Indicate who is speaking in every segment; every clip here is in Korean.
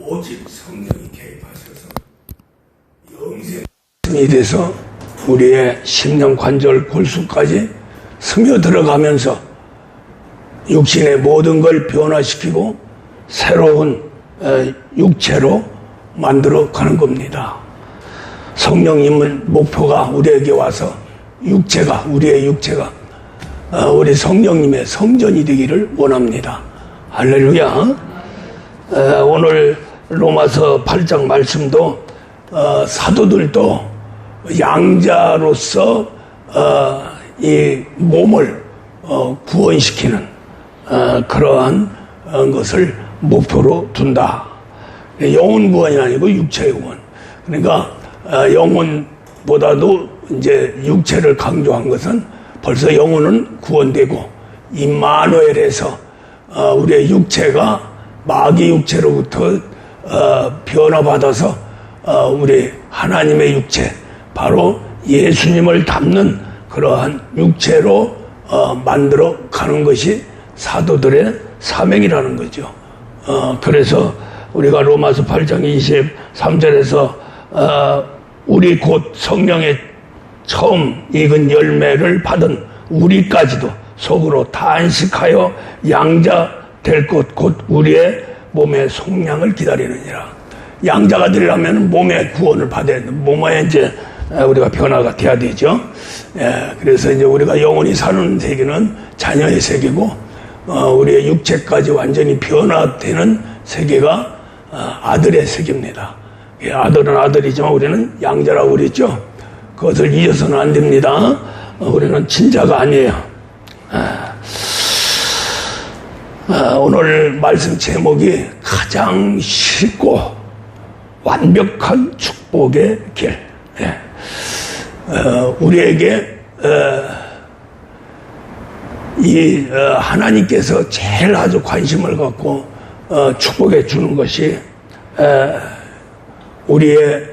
Speaker 1: 오직 성령이 개입하셔서 영생이 돼서 우리의 심령 관절 골수까지 스며 들어가면서 육신의 모든 걸 변화시키고 새로운 육체로 만들어 가는 겁니다. 성령님은 목표가 우리에게 와서 우리의 육체가 우리 성령님의 성전이 되기를 원합니다. 할렐루야. 오늘 로마서 8장 말씀도 사도들도 양자로서 이 몸을 구원시키는 그러한 것을 목표로 둔다. 영혼 구원이 아니고 육체의 구원. 그러니까 영혼보다도 이제 육체를 강조한 것은 벌써 영혼은 구원되고 임마누엘에서 우리의 육체가 마귀 육체로부터 변화받아서 우리 하나님의 육체, 바로 예수님을 닮는 그러한 육체로 만들어 가는 것이 사도들의 사명이라는 거죠. 그래서 우리가 로마서 8장 23절에서 우리 곧 성령의 처음 익은 열매를 받은 우리까지도 속으로 단식하여 양자 될 것 곧 우리의 몸의 속량을 기다리느니라. 양자가 되려면 몸의 구원을 받아야 돼. 몸에 이제 우리가 변화가 돼야 되죠. 그래서 이제 우리가 영원히 사는 세계는 자녀의 세계고, 우리의 육체까지 완전히 변화되는 세계가 아들의 세계입니다. 아들은 아들이지만 우리는 양자라고 그랬죠. 그것을 잊어서는 안 됩니다. 우리는 친자가 아니에요. 오늘 말씀 제목이 가장 쉽고 완벽한 축복의 길. 우리에게 하나님께서 제일 아주 관심을 갖고 축복해 주는 것이 우리의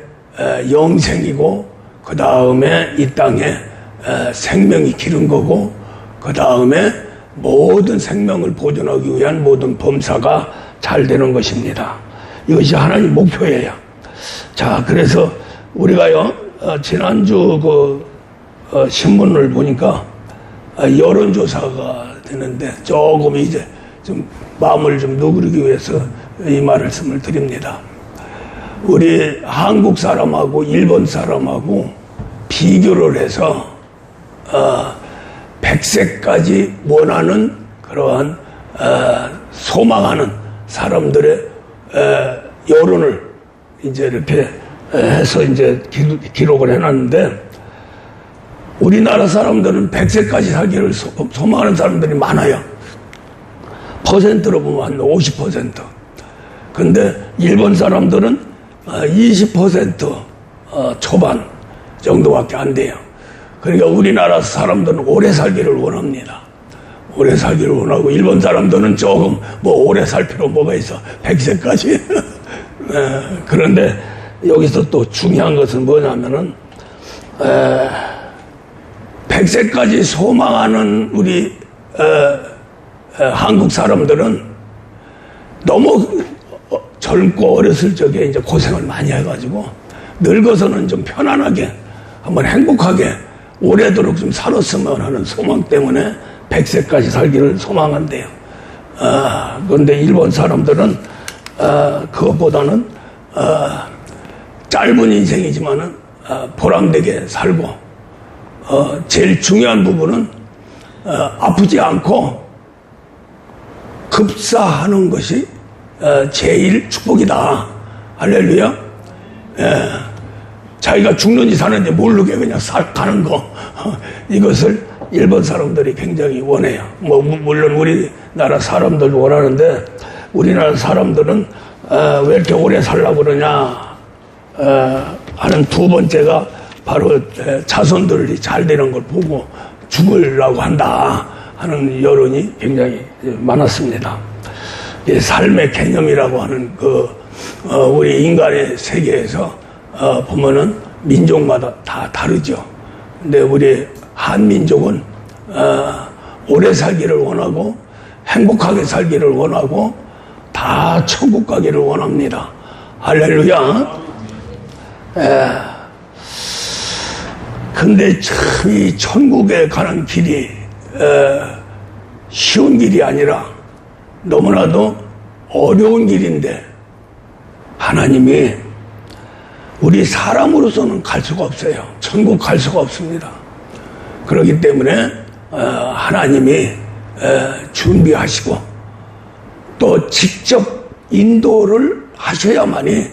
Speaker 1: 영생이고, 그 다음에 이 땅에 생명이 기른 거고, 그 다음에 모든 생명을 보존하기 위한 모든 범사가 잘 되는 것입니다. 이것이 하나님 목표예요. 자, 그래서 우리가요, 지난주 신문을 보니까 여론조사가 되는데 조금 이제 좀 마음을 좀 누그르기 위해서 이 말씀을 드립니다. 우리 한국 사람하고 일본 사람하고 비교를 해서 100세까지 원하는 그러한 소망하는 사람들의 여론을 이제 이렇게 해서 이제 기록을 해놨는데, 우리나라 사람들은 100세까지 살기를 소망하는 사람들이 많아요. 퍼센트로 보면 한 50%. 근데 일본 사람들은 20% 초반 정도밖에 안 돼요. 그러니까 우리나라 사람들은 오래 살기를 원합니다. 오래 살기를 원하고, 일본 사람들은 조금 오래 살 필요 뭐가 있어. 100세까지. 그런데 여기서 또 중요한 것은 뭐냐면은 100세까지 소망하는 우리 한국 사람들은 너무 젊고 어렸을 적에 이제 고생을 많이 해가지고 늙어서는 좀 편안하게 한번 행복하게 오래도록 좀 살았으면 하는 소망 때문에 100세까지 살기를 소망한대요. 그런데 일본 사람들은 그것보다는 짧은 인생이지만은 보람되게 살고, 제일 중요한 부분은 아프지 않고 급사하는 것이 제일 축복이다. 할렐루야. 자기가 죽는지 사는지 모르게 그냥 가는 거, 이것을 일본 사람들이 굉장히 원해요. 물론 우리나라 사람들도 원하는데, 우리나라 사람들은 왜 이렇게 오래 살라고 그러냐 하는 두 번째가 바로 자손들이 잘 되는 걸 보고 죽으려고 한다 하는 여론이 굉장히 많았습니다. 삶의 개념이라고 하는 우리 인간의 세계에서 보면은 민족마다 다 다르죠. 근데 우리 한민족은 오래 살기를 원하고 행복하게 살기를 원하고 다 천국 가기를 원합니다. 할렐루야. 근데 참 이 천국에 가는 길이 쉬운 길이 아니라 너무나도 어려운 길인데 하나님이 우리 사람으로서는 갈 수가 없어요. 천국 갈 수가 없습니다. 그렇기 때문에 하나님이 준비하시고 또 직접 인도를 하셔야만이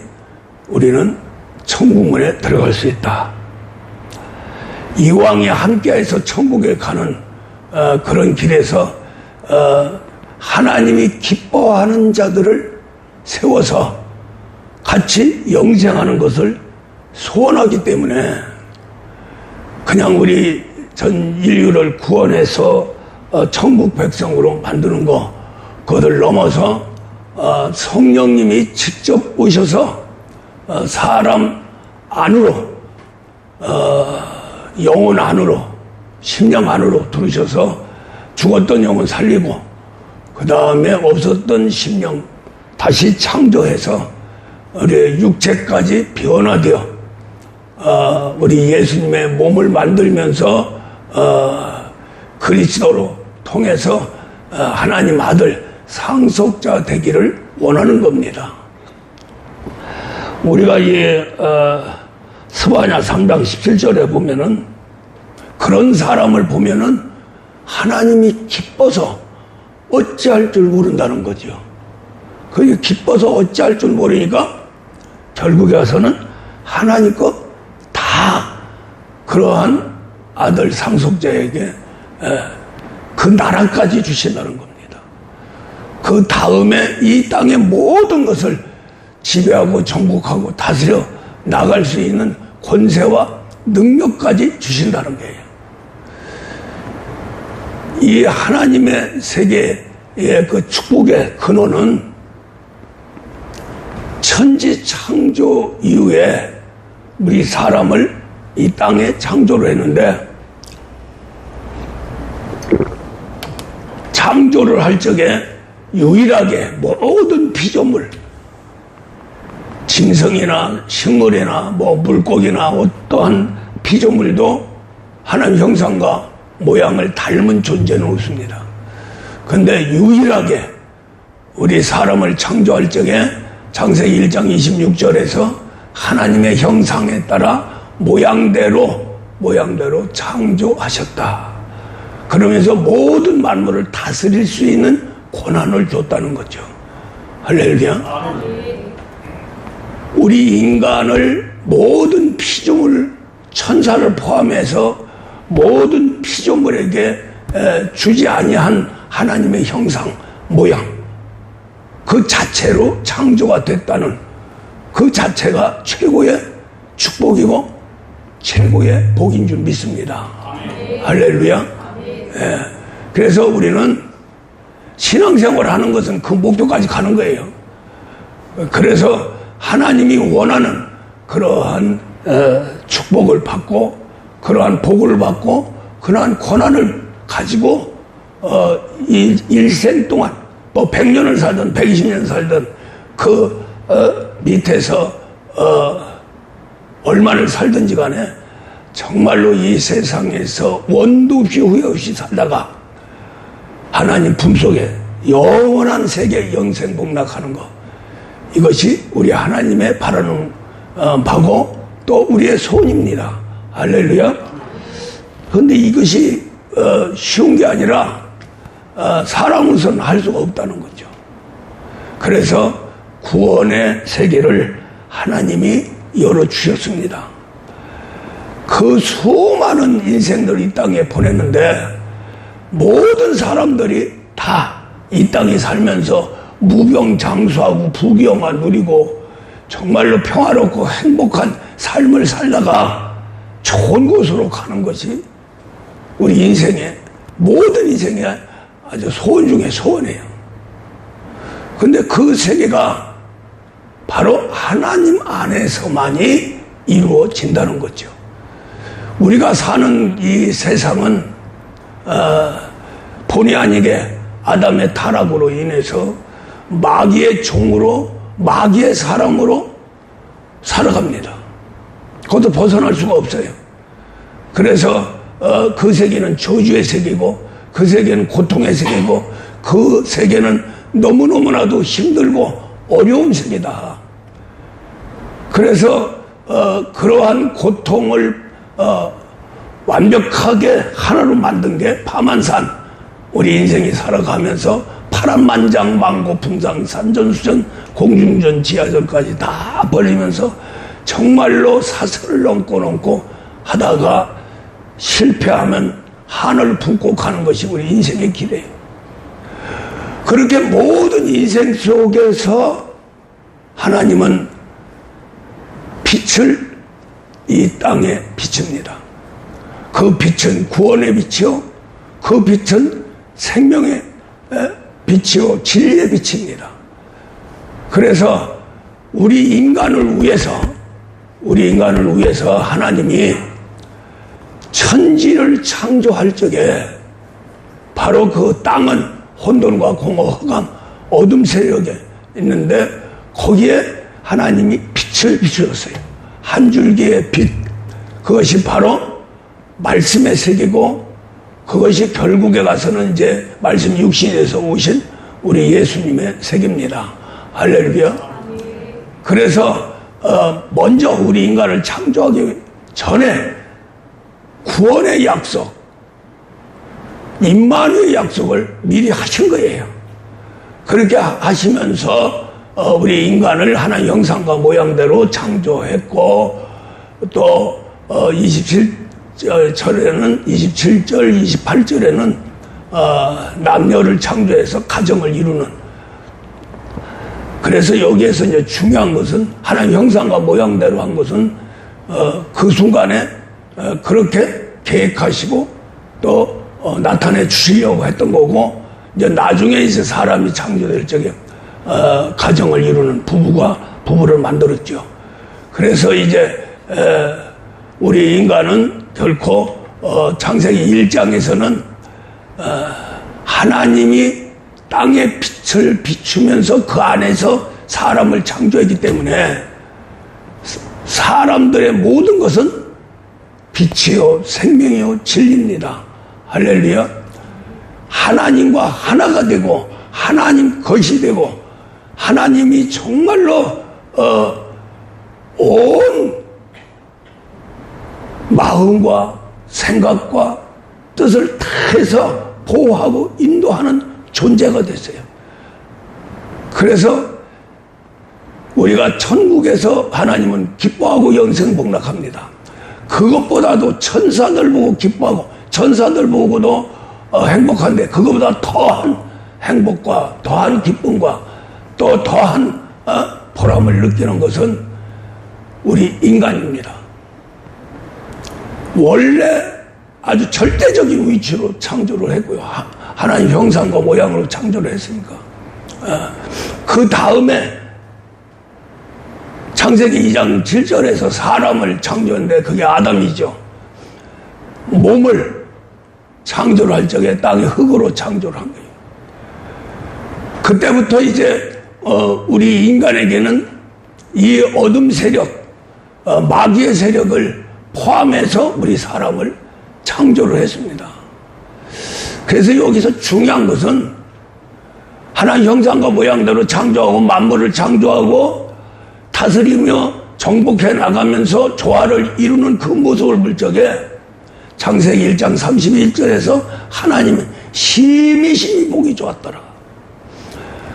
Speaker 1: 우리는 천국문에 들어갈 수 있다. 이왕에 함께해서 천국에 가는 그런 길에서 하나님이 기뻐하는 자들을 세워서 같이 영생하는 것을 소원하기 때문에 그냥 우리 전 인류를 구원해서 천국 백성으로 만드는 거, 그것을 넘어서 성령님이 직접 오셔서 사람 안으로, 영혼 안으로, 심령 안으로 들으셔서 죽었던 영혼 살리고 그 다음에 없었던 심령 다시 창조해서 우리 육체까지 변화되어 우리 예수님의 몸을 만들면서 그리스도로 통해서 하나님 아들 상속자 되기를 원하는 겁니다. 우리가 이 스바냐 3장 17절에 보면은 그런 사람을 보면은 하나님이 기뻐서 어찌할 줄 모른다는 거죠. 그게 기뻐서 어찌할 줄 모르니까 결국에 와서는 하나님 거 다 그러한 아들 상속자에게 그 나라까지 주신다는 겁니다. 그 다음에 이 땅의 모든 것을 지배하고 정복하고 다스려 나갈 수 있는 권세와 능력까지 주신다는 거예요. 이 하나님의 세계의 그 축복의 근원은 천지 창조 이후에 우리 사람을 이 땅에 창조를 했는데 창조를 할 적에 유일하게 모든 피조물, 짐승이나 식물이나 물고기나 어떠한 피조물도 하나님 형상과 모양을 닮은 존재는 없습니다. 근데 유일하게 우리 사람을 창조할 적에 창세기 1장 26절에서 하나님의 형상에 따라 모양대로 창조하셨다. 그러면서 모든 만물을 다스릴 수 있는 권한을 줬다는 거죠. 할렐루야. 우리 인간을 모든 피조물, 천사를 포함해서 모든 피조물에게 주지 아니한 하나님의 형상, 모양, 그 자체로 창조가 됐다는 그 자체가 최고의 축복이고 최고의 복인 줄 믿습니다. 할렐루야. 그래서 우리는 신앙생활을 하는 것은 그 목표까지 가는 거예요. 그래서 하나님이 원하는 그러한 축복을 받고 그러한 복을 받고 그러한 권한을 가지고 이 일생 동안 100년을 살든 120년 살든 그 밑에서 얼마를 살든지 간에 정말로 이 세상에서 원도 후회 없이 살다가 하나님 품속에 영원한 세계 영생복락하는 것, 이것이 우리 하나님의 바라는 바고 또 우리의 소원입니다. 할렐루야. 그런데 이것이 쉬운 게 아니라 사람으로서는 할 수가 없다는 거죠. 그래서 구원의 세계를 하나님이 열어주셨습니다. 그 수많은 인생들을 이 땅에 보냈는데 모든 사람들이 다 이 땅에 살면서 무병장수하고 부귀영화 누리고 정말로 평화롭고 행복한 삶을 살다가 좋은 곳으로 가는 것이 우리 인생의 모든 인생의 아주 소원 중에 소원이에요. 근데 그 세계가 바로 하나님 안에서만이 이루어진다는 거죠. 우리가 사는 이 세상은 본의 아니게 아담의 타락으로 인해서 마귀의 종으로 마귀의 사람으로 살아갑니다. 그것도 벗어날 수가 없어요. 그래서 그 세계는 저주의 세계고, 그 세계는 고통의 세계고, 그 세계는 너무너무나도 힘들고 어려운 세계다. 그래서 그러한 고통을 완벽하게 하나로 만든 게 파만산. 우리 인생이 살아가면서 파란만장 망고풍상 산전수전 공중전 지하전까지 다 벌리면서 정말로 사슬을 넘고 하다가 실패하면 하늘을 품고 가는 것이 우리 인생의 길이에요. 그렇게 모든 인생 속에서 하나님은 빛을 이 땅에 비춥니다. 그 빛은 구원의 빛이요, 그 빛은 생명의 빛이요, 진리의 빛입니다. 그래서 우리 인간을 위해서 하나님이 천지를 창조할 적에 바로 그 땅은 혼돈과 공허, 흑암, 어둠 세력에 있는데 거기에 하나님이 빛을 비추었어요. 한 줄기의 빛, 그것이 바로 말씀의 세계고, 그것이 결국에 가서는 이제 말씀 육신에서 오신 우리 예수님의 세계입니다. 할렐루야. 그래서 먼저 우리 인간을 창조하기 전에 구원의 약속, 임마누의 약속을 미리 하신 거예요. 그렇게 하시면서 우리 인간을 하나님 형상과 모양대로 창조했고, 또 27절, 28절에는 남녀를 창조해서 가정을 이루는. 그래서 여기에서 이제 중요한 것은 하나님 형상과 모양대로 한 것은 그 순간에 그렇게 계획하시고 또 나타내 주시려고 했던 거고, 이제 나중에 이제 사람이 창조될 적에 가정을 이루는 부부를 만들었죠. 그래서 이제 우리 인간은 결코 창세기 1장에서는 하나님이 땅의 빛을 비추면서 그 안에서 사람을 창조했기 때문에 사람들의 모든 것은 빛이요 생명이요 진리입니다. 할렐루야. 하나님과 하나가 되고 하나님 것이 되고 하나님이 정말로 온 마음과 생각과 뜻을 다 해서 보호하고 인도하는 존재가 됐어요. 그래서 우리가 천국에서 하나님은 기뻐하고 영생복락합니다. 그것보다도 천사들 보고 기뻐하고 천사들 보고도 행복한데, 그것보다 더한 행복과 더한 기쁨과 또 더한 보람을 느끼는 것은 우리 인간입니다. 원래 아주 절대적인 위치로 창조를 했고요. 하나님 형상과 모양으로 창조를 했으니까. 그 다음에 창세기 2장 7절에서 사람을 창조했는데 그게 아담이죠. 몸을 창조를 할 적에 땅의 흙으로 창조를 한 거예요. 그때부터 이제 우리 인간에게는 이 어둠 세력, 마귀의 세력을 포함해서 우리 사람을 창조를 했습니다. 그래서 여기서 중요한 것은 하나님 형상과 모양대로 창조하고 만물을 창조하고 다스리며 정복해 나가면서 조화를 이루는 그 모습을 볼 적에 창세기 1장 31절에서 하나님은 심히 보기 좋았더라.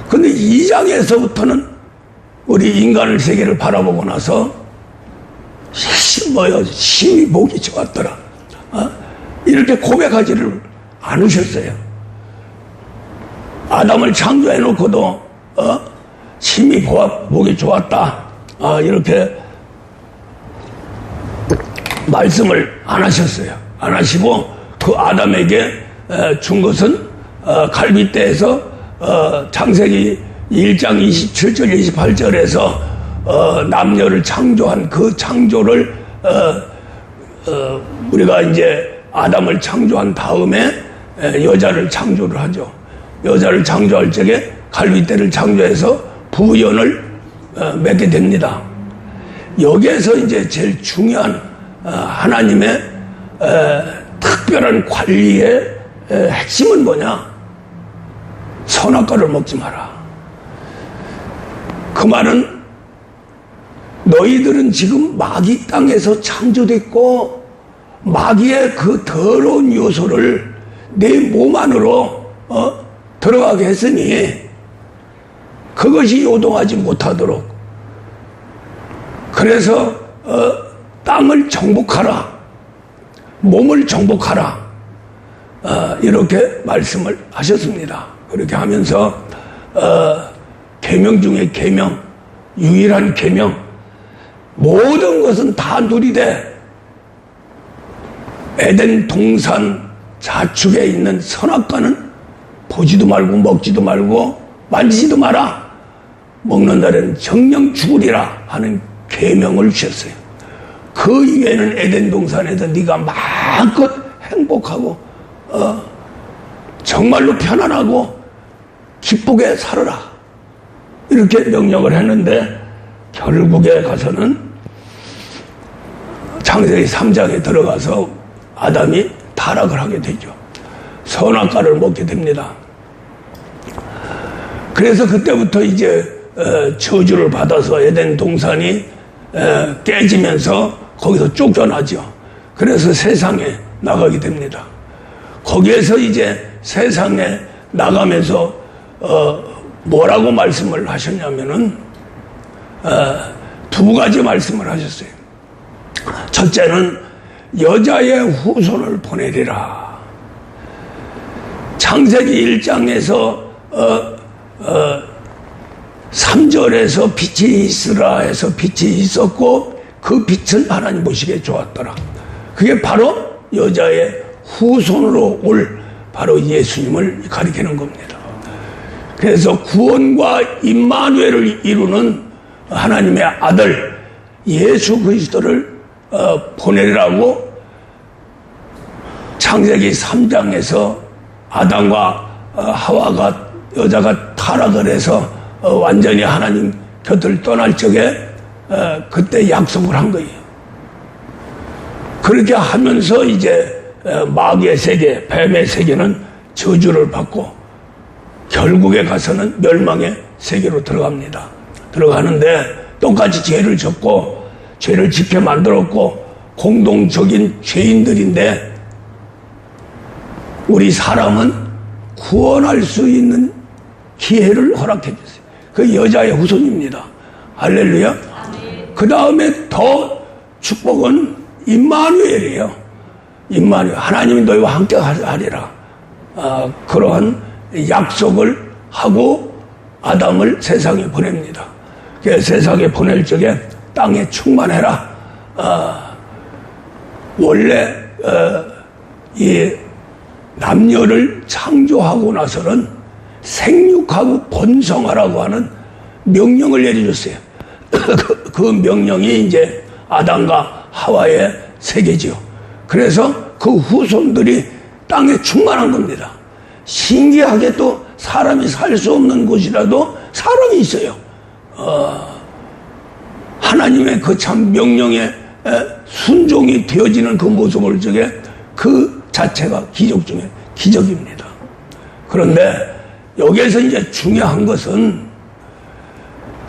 Speaker 1: 근데 2장에서부터는 우리 인간을 세계를 바라보고 나서 심히 보기 좋았더라. 이렇게 고백하지를 않으셨어요. 아담을 창조해 놓고도 심히 보기 좋았다. 이렇게 말씀을 안 하셨어요. 안 하시고 그 아담에게 준 것은 갈빗대에서 창세기 1장 27절 28절에서 남녀를 창조한 그 창조를 우리가 이제 아담을 창조한 다음에 여자를 창조를 하죠. 여자를 창조할 적에 갈빗대를 창조해서 부연을 맺게 됩니다. 여기에서 이제 제일 중요한 하나님의 특별한 관리의 핵심은 뭐냐? 선악과를 먹지 마라. 그 말은 너희들은 지금 마귀 땅에서 창조됐고 마귀의 그 더러운 요소를 내 몸 안으로 들어가게 했으니 그것이 요동하지 못하도록 그래서 땅을 정복하라, 몸을 정복하라, 이렇게 말씀을 하셨습니다. 그렇게 하면서 계명 중에 계명, 유일한 계명, 모든 것은 다 누리되 에덴 동산 자축에 있는 선악과는 보지도 말고 먹지도 말고 만지지도 마라. 먹는 날에는 정령 죽으리라 하는 계명을 주셨어요. 그 이외에는 에덴 동산에서 네가 마음껏 행복하고 정말로 편안하고 기쁘게 살아라, 이렇게 명령을 했는데 결국에 가서는 창세기 3장에 들어가서 아담이 타락을 하게 되죠. 선악과를 먹게 됩니다. 그래서 그때부터 이제 저주를 받아서 에덴 동산이 깨지면서 거기서 쫓겨나죠. 그래서 세상에 나가게 됩니다. 거기에서 이제 세상에 나가면서 뭐라고 말씀을 하셨냐면은 두 가지 말씀을 하셨어요. 첫째는 여자의 후손을 보내리라. 창세기 1장에서 3절에서 빛이 있으라 해서 빛이 있었고 그 빛은 하나님 보시기에 좋았더라. 그게 바로 여자의 후손으로 올 바로 예수님을 가리키는 겁니다. 그래서 구원과 임마누엘을 이루는 하나님의 아들 예수 그리스도를 보내라고 창세기 3장에서 아담과 하와가 여자가 타락을 해서 완전히 하나님 곁을 떠날 적에 그때 약속을 한 거예요. 그렇게 하면서 이제 마귀의 세계, 뱀의 세계는 저주를 받고 결국에 가서는 멸망의 세계로 들어갑니다. 들어가는데 똑같이 죄를 졌고 죄를 짓게 만들었고 공동적인 죄인들인데 우리 사람은 구원할 수 있는 기회를 허락해 줬어요. 그 여자의 후손입니다. 할렐루야. 그 다음에 더 축복은 임마누엘이에요. 임마누엘, 하나님이 너희와 함께 하리라. 그러한 약속을 하고 아담을 세상에 보냅니다. 세상에 보낼 적에 땅에 충만해라. 원래 이 남녀를 창조하고 나서는 생육하고 번성하라고 하는 명령을 내려줬어요. 그 명령이 이제 아담과 하와의 세계지요. 그래서 그 후손들이 땅에 충만한 겁니다. 신기하게 또 사람이 살 수 없는 곳이라도 사람이 있어요. 하나님의 그 참 명령에 순종이 되어지는 그 모습을 적에 그 자체가 기적 중에 기적입니다. 그런데 여기에서 이제 중요한 것은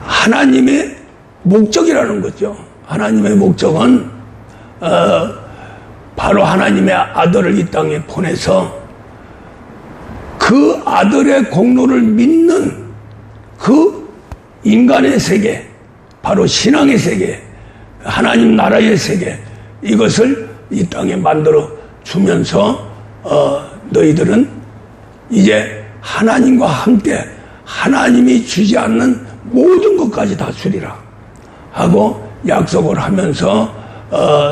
Speaker 1: 하나님의 목적이라는 거죠. 하나님의 목적은 바로 하나님의 아들을 이 땅에 보내서 그 아들의 공로를 믿는 그 인간의 세계, 바로 신앙의 세계, 하나님 나라의 세계, 이것을 이 땅에 만들어 주면서 너희들은 이제 하나님과 함께 하나님이 주지 않는 모든 것까지 다 주리라 하고 약속을 하면서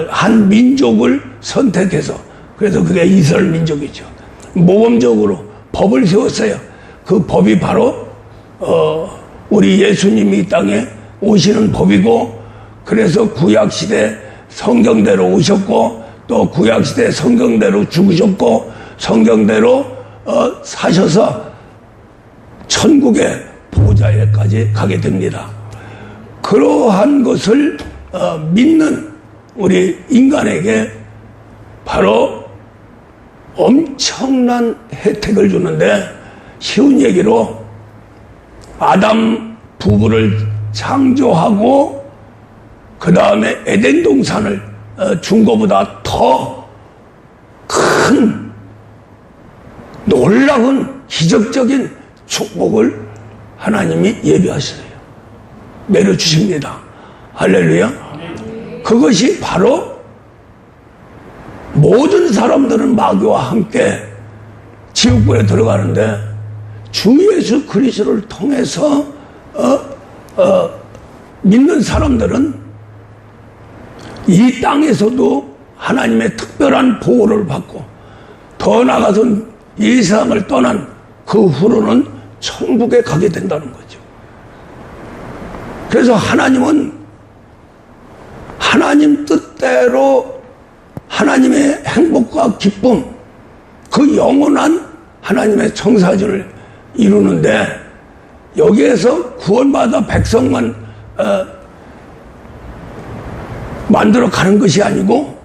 Speaker 1: 한 민족을 선택해서, 그래서 그게 이스라엘 민족이죠. 모범적으로 법을 세웠어요. 그 법이 바로 우리 예수님이 이 땅에 오시는 법이고, 그래서 구약시대 성경대로 오셨고, 또 구약시대 성경대로 죽으셨고, 성경대로 사셔서 천국의 보좌에까지 가게 됩니다. 그러한 것을 믿는 우리 인간에게 바로 엄청난 혜택을 주는데, 쉬운 얘기로 아담 부부를 창조하고 그 다음에 에덴 동산을 준 것보다 더 큰 놀라운 기적적인 축복을 하나님이 예비하시네요. 내려주십니다. 할렐루야. 그것이 바로 모든 사람들은 마귀와 함께 지옥불에 들어가는데 주 예수 그리스도를 통해서 믿는 사람들은 이 땅에서도 하나님의 특별한 보호를 받고, 더 나아가서는 이 세상을 떠난 그 후로는 천국에 가게 된다는 거죠. 그래서 하나님은 하나님 뜻대로 하나님의 행복과 기쁨, 그 영원한 하나님의 청사진을 이루는데, 여기에서 구원받아 백성만 만들어 가는 것이 아니고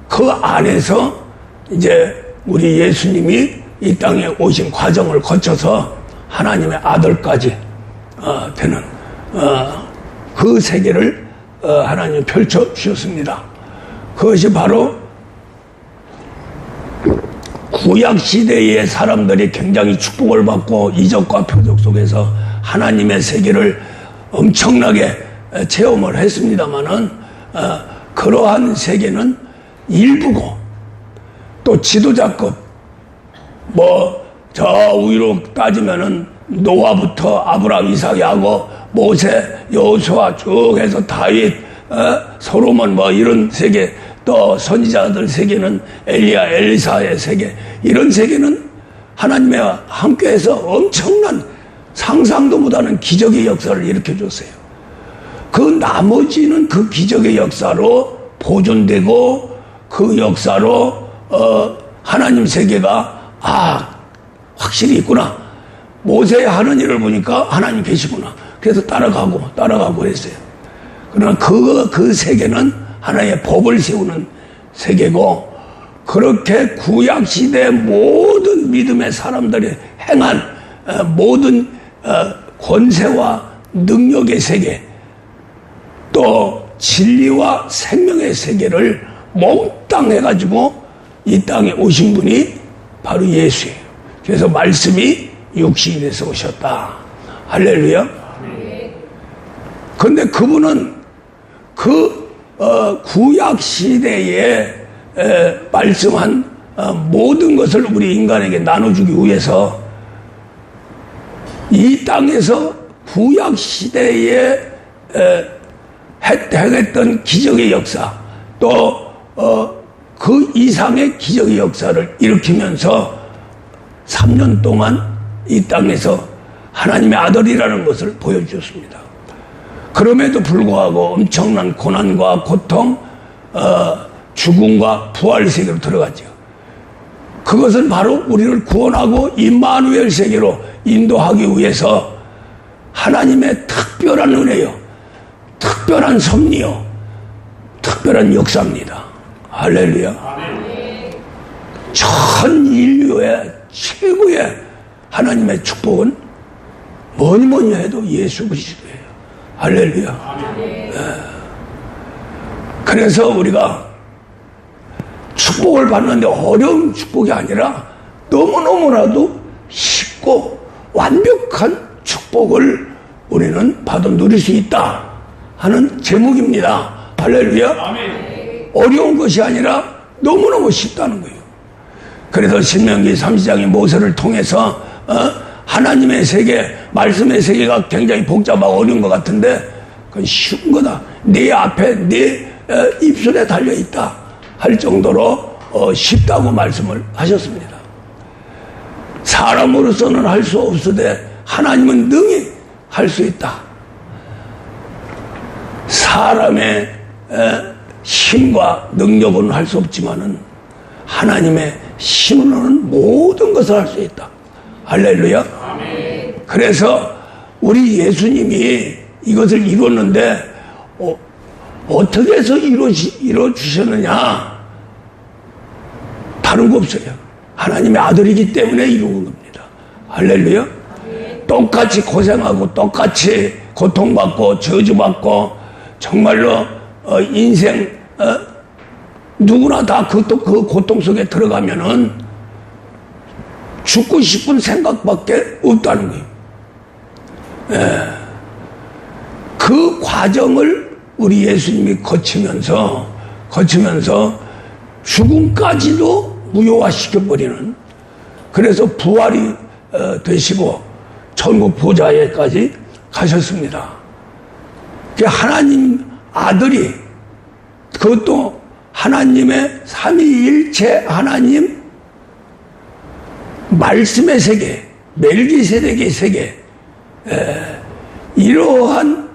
Speaker 1: 그 안에서 이제 우리 예수님이 이 땅에 오신 과정을 거쳐서 하나님의 아들까지 되는 그 세계를 하나님이 펼쳐 주셨습니다. 그것이 바로 구약시대의 사람들이 굉장히 축복을 받고 이적과 표적 속에서 하나님의 세계를 엄청나게 체험을 했습니다마는, 그러한 세계는 일부고, 또 지도자급, 저 위로 따지면은 노아부터 아브라함, 이삭, 야곱, 모세, 여호수아 쭉 해서 다윗, 솔로몬 이런 세계, 또 선지자들 세계는 엘리야, 엘리사의 세계, 이런 세계는 하나님과 함께해서 엄청난 상상도 못하는 기적의 역사를 일으켜줬어요. 그 나머지는 그 기적의 역사로 보존되고, 그 역사로 하나님 세계가 확실히 있구나, 모세의 하는 일을 보니까 하나님 계시구나, 그래서 따라가고 했어요. 그러나 그 세계는 하나의 법을 세우는 세계고, 그렇게 구약시대 모든 믿음의 사람들이 행한 모든 권세와 능력의 세계, 또 진리와 생명의 세계를 몽땅 해가지고 이 땅에 오신 분이 바로 예수예요. 그래서 말씀이 육신이 돼서 오셨다. 할렐루야. 그런데 그분은 그 구약 시대에 말씀한 모든 것을 우리 인간에게 나눠주기 위해서 이 땅에서 구약 시대에 행했던 기적의 역사, 또 그 이상의 기적의 역사를 일으키면서 3년 동안 이 땅에서 하나님의 아들이라는 것을 보여주셨습니다. 그럼에도 불구하고 엄청난 고난과 고통, 죽음과 부활 세계로 들어갔죠. 그것은 바로 우리를 구원하고 임마누엘 세계로 인도하기 위해서 하나님의 특별한 은혜요, 특별한 섭리요, 특별한 역사입니다. 할렐루야. 전 인류의 최고의 하나님의 축복은 뭐니 해도 예수 그리스도예요. 할렐루야. 그래서 우리가 축복을 받는데 어려운 축복이 아니라 너무너무나도 쉽고 완벽한 축복을 우리는 받아 누릴 수 있다 하는 제목입니다. 할렐루야. 어려운 것이 아니라 너무너무 쉽다는 거예요. 그래서 신명기 30장의 모세를 통해서 하나님의 세계, 말씀의 세계가 굉장히 복잡하고 어려운 것 같은데 그건 쉬운 거다, 네 앞에 네 입술에 달려있다 할 정도로 쉽다고 말씀을 하셨습니다. 사람으로서는 할 수 없으되 하나님은 능히 할 수 있다. 사람의 힘과 능력은 할 수 없지만은 하나님의 힘으로는 모든 것을 할 수 있다. 할렐루야. 그래서 우리 예수님이 이것을 이뤘는데 어떻게 해서 이루어주셨느냐? 다른 거 없어요. 하나님의 아들이기 때문에 이루는 겁니다. 할렐루야. 똑같이 고생하고 똑같이 고통받고 저주받고 정말로 인생 누구나 다 그 고통 속에 들어가면은 죽고 싶은 생각밖에 없다는 거예요. 그 과정을 우리 예수님이 거치면서 죽음까지도 무효화시켜버리는, 그래서 부활이 되시고 천국 보좌에까지 가셨습니다. 하나님 아들이, 그것도 하나님의 삼위일체 하나님 말씀의 세계, 멜기세덱의 세계, 이러한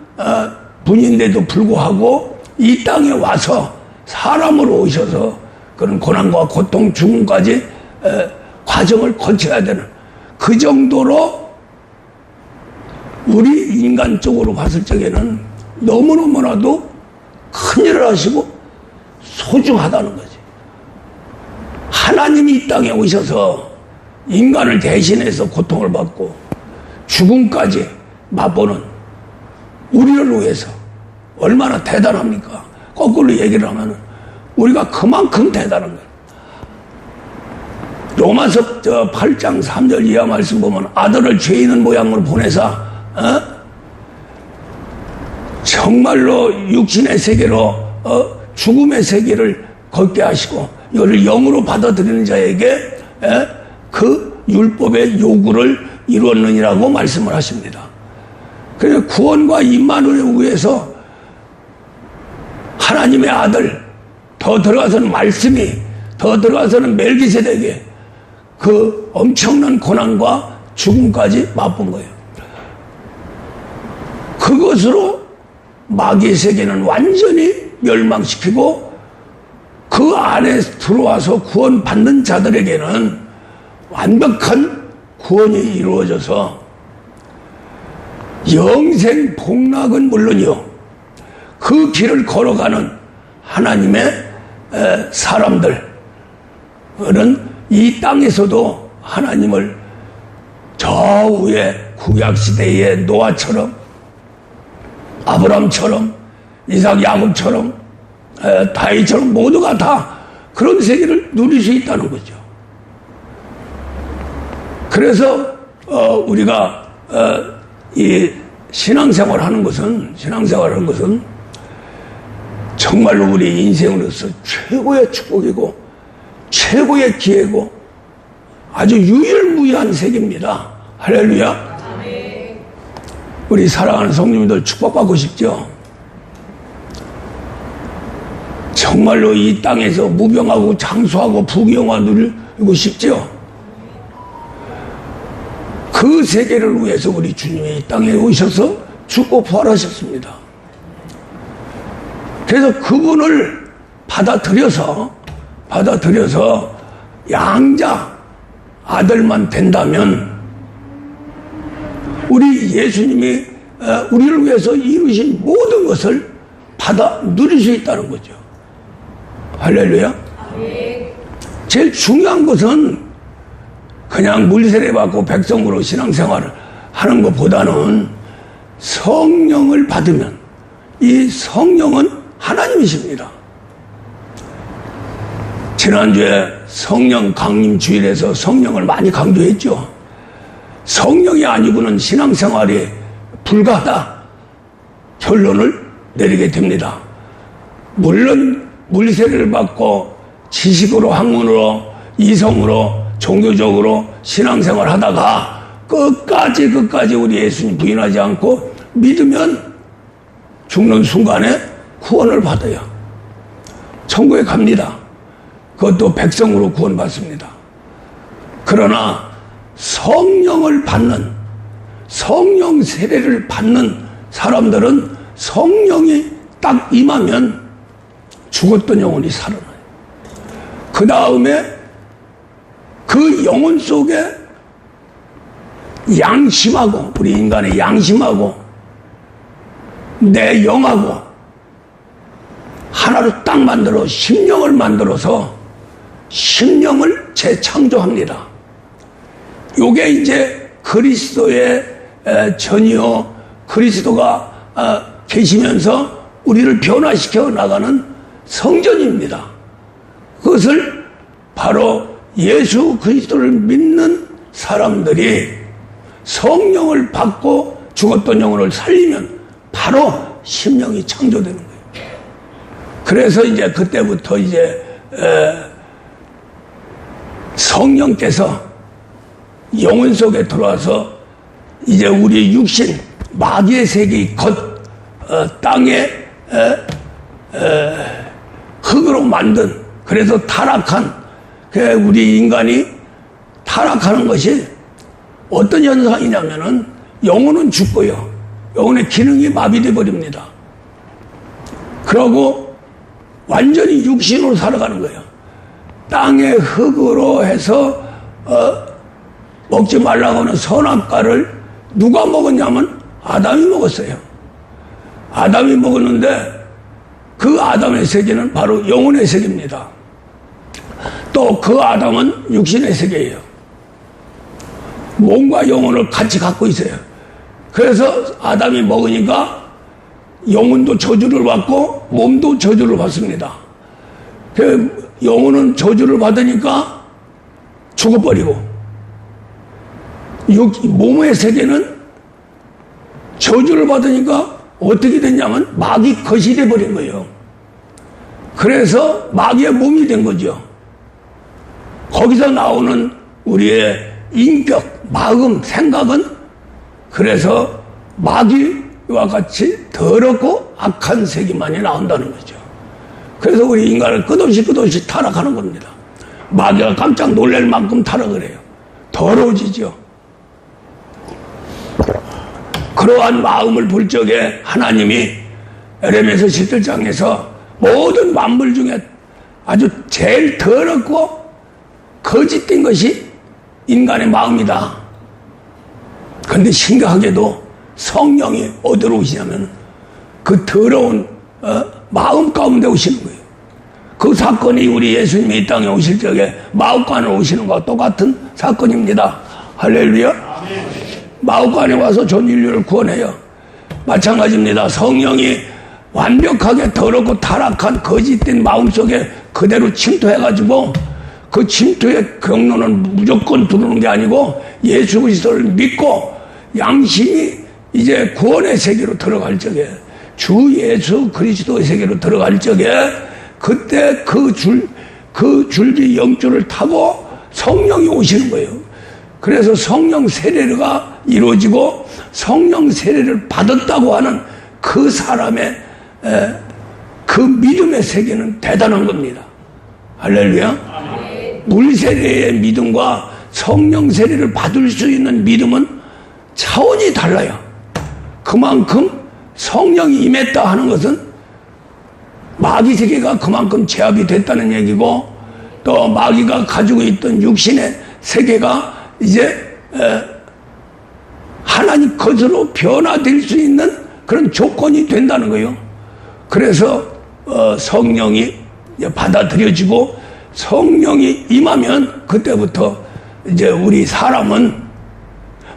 Speaker 1: 분인데도 불구하고 이 땅에 와서 사람으로 오셔서 그런 고난과 고통, 죽음까지 과정을 거쳐야 되는, 그 정도로 우리 인간적으로 봤을 적에는 너무너무나도 큰일을 하시고 소중하다는 거지. 하나님이 이 땅에 오셔서 인간을 대신해서 고통을 받고 죽음까지 맛보는 우리를 위해서 얼마나 대단합니까? 거꾸로 얘기를 하면 우리가 그만큼 대단한 거예요. 로마서 8장 3절 이하 말씀 보면 아들을 죄 있는 모양으로 보내사 정말로 육신의 세계로 죽음의 세계를 걷게 하시고 이거를 영으로 받아들이는 자에게 그 율법의 요구를 이루었느니라고 말씀을 하십니다. 그래서 구원과 임마누엘을 위해서 하나님의 아들, 더 들어가서는 말씀이, 더 들어가서는 멜기세덱의 그 엄청난 고난과 죽음까지 맛본 거예요. 그것으로 마귀의 세계는 완전히 멸망시키고 그 안에 들어와서 구원받는 자들에게는 완벽한 구원이 이루어져서 영생 복락은 물론이요, 그 길을 걸어가는 하나님의 사람들은 이 땅에서도 하나님을 저 위에 구약시대의 노아처럼, 아브람처럼, 이삭, 야곱처럼, 다윗처럼 모두가 다 그런 세계를 누릴 수 있다는 거죠. 그래서 우리가 이 신앙생활 하는 것은 정말로 우리 인생으로서 최고의 축복이고 최고의 기회고 아주 유일무이한 세계입니다. 할렐루야. 우리 사랑하는 성도님들 축복받고 싶죠? 정말로 이 땅에서 무병하고 장수하고 부귀영화 누리고 싶죠? 그 세계를 위해서 우리 주님이 이 땅에 오셔서 죽고 부활하셨습니다. 그래서 그분을 받아들여서 양자 아들만 된다면 우리 예수님이 우리를 위해서 이루신 모든 것을 받아 누릴 수 있다는 거죠. 할렐루야. 제일 중요한 것은 그냥 물세례 받고 백성으로 신앙생활을 하는 것보다는 성령을 받으면, 이 성령은 하나님이십니다. 지난주에 성령 강림 주일에서 성령을 많이 강조했죠. 성령이 아니고는 신앙생활이 불가하다 결론을 내리게 됩니다. 물론 물세례를 받고 지식으로, 학문으로, 이성으로, 종교적으로 신앙생활 하다가 끝까지 우리 예수님 부인하지 않고 믿으면 죽는 순간에 구원을 받아요. 천국에 갑니다. 그것도 백성으로 구원받습니다. 그러나 성령을 받는, 성령 세례를 받는 사람들은 성령이 딱 임하면 죽었던 영혼이 살아나요. 그 다음에 그 영혼 속에 양심하고, 우리 인간의 양심하고 내 영하고 하나로 딱 만들어 심령을 만들어서 심령을 재창조합니다. 요게 이제 그리스도의 전이요 그리스도가 계시면서 우리를 변화시켜 나가는 성전입니다. 그것을 바로 예수 그리스도를 믿는 사람들이 성령을 받고 죽었던 영혼을 살리면 바로 심령이 창조되는 거예요. 그래서 이제 그때부터 이제 성령께서 영혼 속에 들어와서 이제 우리 육신 마귀의 세계 곧 땅에 흙으로 만든 그래서 타락한 우리 인간이 타락하는 것이 어떤 현상이냐면은 영혼은 죽고요. 영혼의 기능이 마비돼 버립니다. 그러고 완전히 육신으로 살아가는 거예요. 땅의 흙으로 해서 먹지 말라고 하는 선악과를 누가 먹었냐면 아담이 먹었어요. 아담이 먹었는데 그 아담의 세계는 바로 영혼의 세계입니다. 또 그 아담은 육신의 세계예요. 몸과 영혼을 같이 갖고 있어요. 그래서 아담이 먹으니까 영혼도 저주를 받고 몸도 저주를 받습니다. 영혼은 저주를 받으니까 죽어버리고 몸의 세계는 저주를 받으니까 어떻게 됐냐면 마귀 것이 돼버린 거예요. 그래서 마귀의 몸이 된 거죠. 거기서 나오는 우리의 인격, 마음, 생각은 그래서 마귀와 같이 더럽고 악한 세계만이 나온다는 거죠. 그래서 우리 인간을 끝없이 타락하는 겁니다. 마귀가 깜짝 놀랄 만큼 타락을 해요. 더러워지죠. 그러한 마음을 볼 적에 하나님이 에레미야 17장에서 모든 만물 중에 아주 제일 더럽고 거짓된 것이 인간의 마음이다. 그런데 심각하게도 성령이 어디로 오시냐면 그 더러운 마음 가운데 오시는 거예요. 그 사건이 우리 예수님이 이 땅에 오실 적에 마옥간에 오시는 것과 똑같은 사건입니다. 할렐루야. 마옥간에 와서 전 인류를 구원해요. 마찬가지입니다. 성령이 완벽하게 더럽고 타락한 거짓된 마음속에 그대로 침투해가지고 그 침투의 경로는 무조건 들어오는 게 아니고 예수 그리스도를 믿고 양심이 이제 구원의 세계로 들어갈 적에 주 예수 그리스도의 세계로 들어갈 적에 그때 그 줄기 영줄을 타고 성령이 오시는 거예요. 그래서 성령 세례가 이루어지고 성령 세례를 받았다고 하는 그 사람의 그 믿음의 세계는 대단한 겁니다. 할렐루야. 물 세례의 믿음과 성령 세례를 받을 수 있는 믿음은 차원이 달라요. 그만큼 성령이 임했다 하는 것은 마귀 세계가 그만큼 제압이 됐다는 얘기고 또 마귀가 가지고 있던 육신의 세계가 이제 하나님 것으로 변화될 수 있는 그런 조건이 된다는 거예요. 그래서 성령이 받아들여지고 성령이 임하면 그때부터 이제 우리 사람은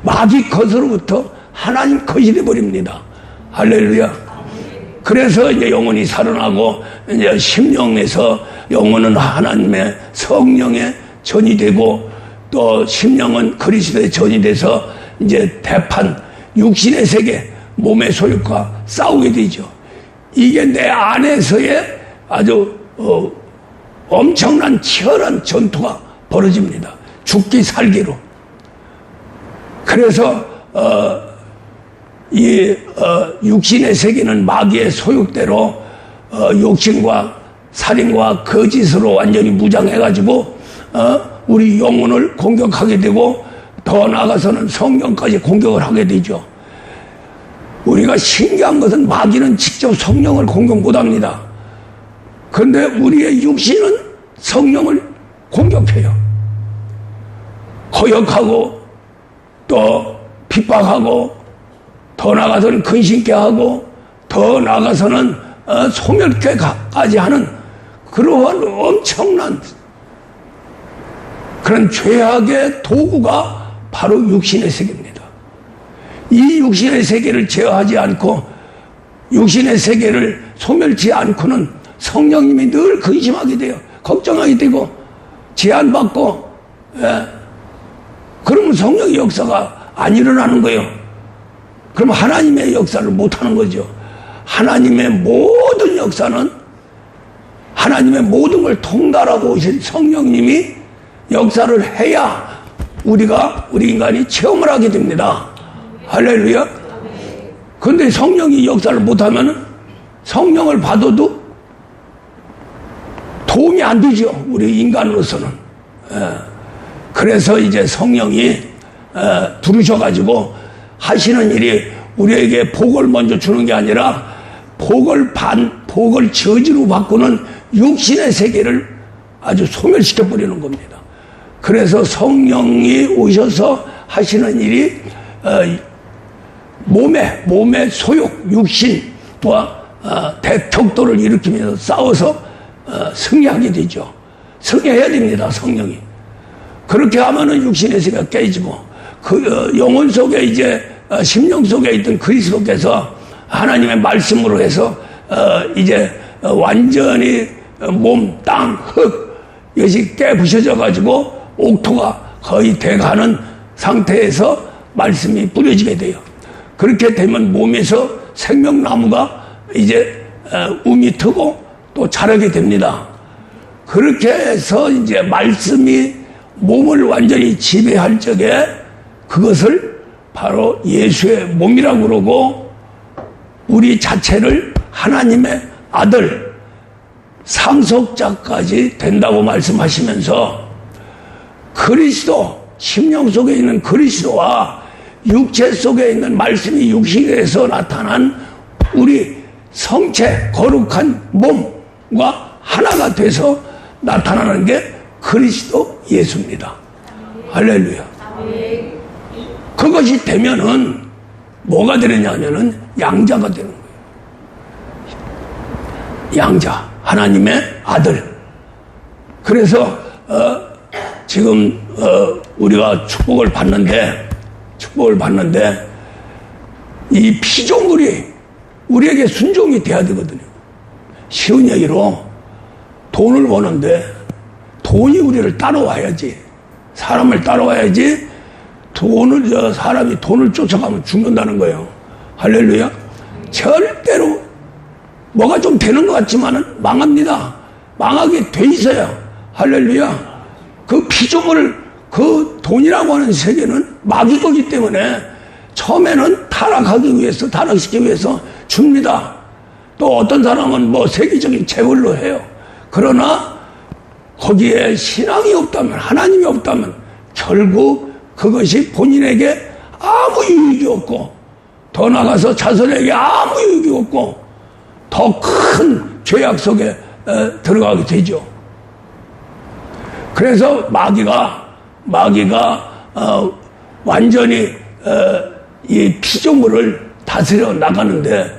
Speaker 1: 마귀 것으로부터 하나님 것이 되어버립니다. 할렐루야. 그래서 이제 영혼이 살아나고 이제 심령에서 영혼은 하나님의 성령의 전이 되고 또 심령은 그리스도의 전이 돼서 이제 대판 육신의 세계 몸의 소욕과 싸우게 되죠. 이게 내 안에서의 아주 엄청난 치열한 전투가 벌어집니다. 죽기 살기로. 그래서 육신의 세계는 마귀의 소욕대로 욕심과 살인과 거짓으로 완전히 무장해가지고 우리 영혼을 공격하게 되고 더 나아가서는 성령까지 공격을 하게 되죠. 우리가 신기한 것은 마귀는 직접 성령을 공격 못합니다. 그런데 우리의 육신은 성령을 공격해요. 거역하고 또 핍박하고 더 나아가서는 근심케 하고 더 나아가서는 소멸케까지 하는 그러한 엄청난 그런 죄악의 도구가 바로 육신의 세계입니다. 이 육신의 세계를 제어하지 않고 육신의 세계를 소멸치 않고는 성령님이 늘 근심하게 돼요. 걱정하게 되고 제한받고 그러면 성령의 역사가 안 일어나는 거예요. 그럼 하나님의 역사를 못하는 거죠. 하나님의 모든 역사는 하나님의 모든 걸 통달하고 오신 성령님이 역사를 해야 우리 인간이 체험을 하게 됩니다. 할렐루야. 그런데 성령이 역사를 못하면 성령을 받아도 도움이 안 되죠. 우리 인간으로서는. 그래서 이제 성령이 부르셔가지고 하시는 일이 우리에게 복을 먼저 주는 게 아니라 복을 저지로 바꾸는 육신의 세계를 아주 소멸시켜버리는 겁니다. 그래서 성령이 오셔서 하시는 일이 몸의 소욕, 육신과 대격돌을 일으키면서 싸워서 승리하게 되죠. 승리해야 됩니다, 성령이. 그렇게 하면은 육신의 세계가 깨지고, 영혼 속에 이제, 심령 속에 있던 그리스도께서 하나님의 말씀으로 해서, 이제, 완전히 몸, 땅, 흙, 이것이 깨부셔져가지고, 옥토가 거의 돼가는 상태에서 말씀이 뿌려지게 돼요. 그렇게 되면 몸에서 생명나무가 이제, 움이 트고 또 자라게 됩니다. 그렇게 해서 이제 말씀이 몸을 완전히 지배할 적에 그것을 바로 예수의 몸이라고 그러고 우리 자체를 하나님의 아들 상속자까지 된다고 말씀하시면서 그리스도 심령 속에 있는 그리스도와 육체 속에 있는 말씀이 육신에서 나타난 우리 성체 거룩한 몸과 하나가 돼서 나타나는 게 그리스도 예수입니다. 할렐루야. 그것이 되면은 뭐가 되느냐면은 양자가 되는 거예요. 양자, 하나님의 아들. 그래서 지금 우리가 축복을 받는데 이 피조물이 우리에게 순종이 돼야 되거든요. 쉬운 얘기로 돈을 버는데 돈이 우리를 따라와야지. 사람을 따라와야지. 사람이 돈을 쫓아가면 죽는다는 거예요. 할렐루야. 절대로 뭐가 좀 되는 것 같지만은 망합니다. 망하게 돼 있어요. 할렐루야. 그 피조물을 그 돈이라고 하는 세계는 마귀거기 때문에 처음에는 타락시키기 위해서 줍니다. 또 어떤 사람은 뭐 세계적인 재벌로 해요. 그러나 거기에 신앙이 없다면, 하나님이 없다면 결국 그것이 본인에게 아무 유익이 없고 더 나아가서 자손에게 아무 유익이 없고 더 큰 죄악 속에 들어가게 되죠. 그래서 마귀가 완전히 이 피조물을 다스려 나가는데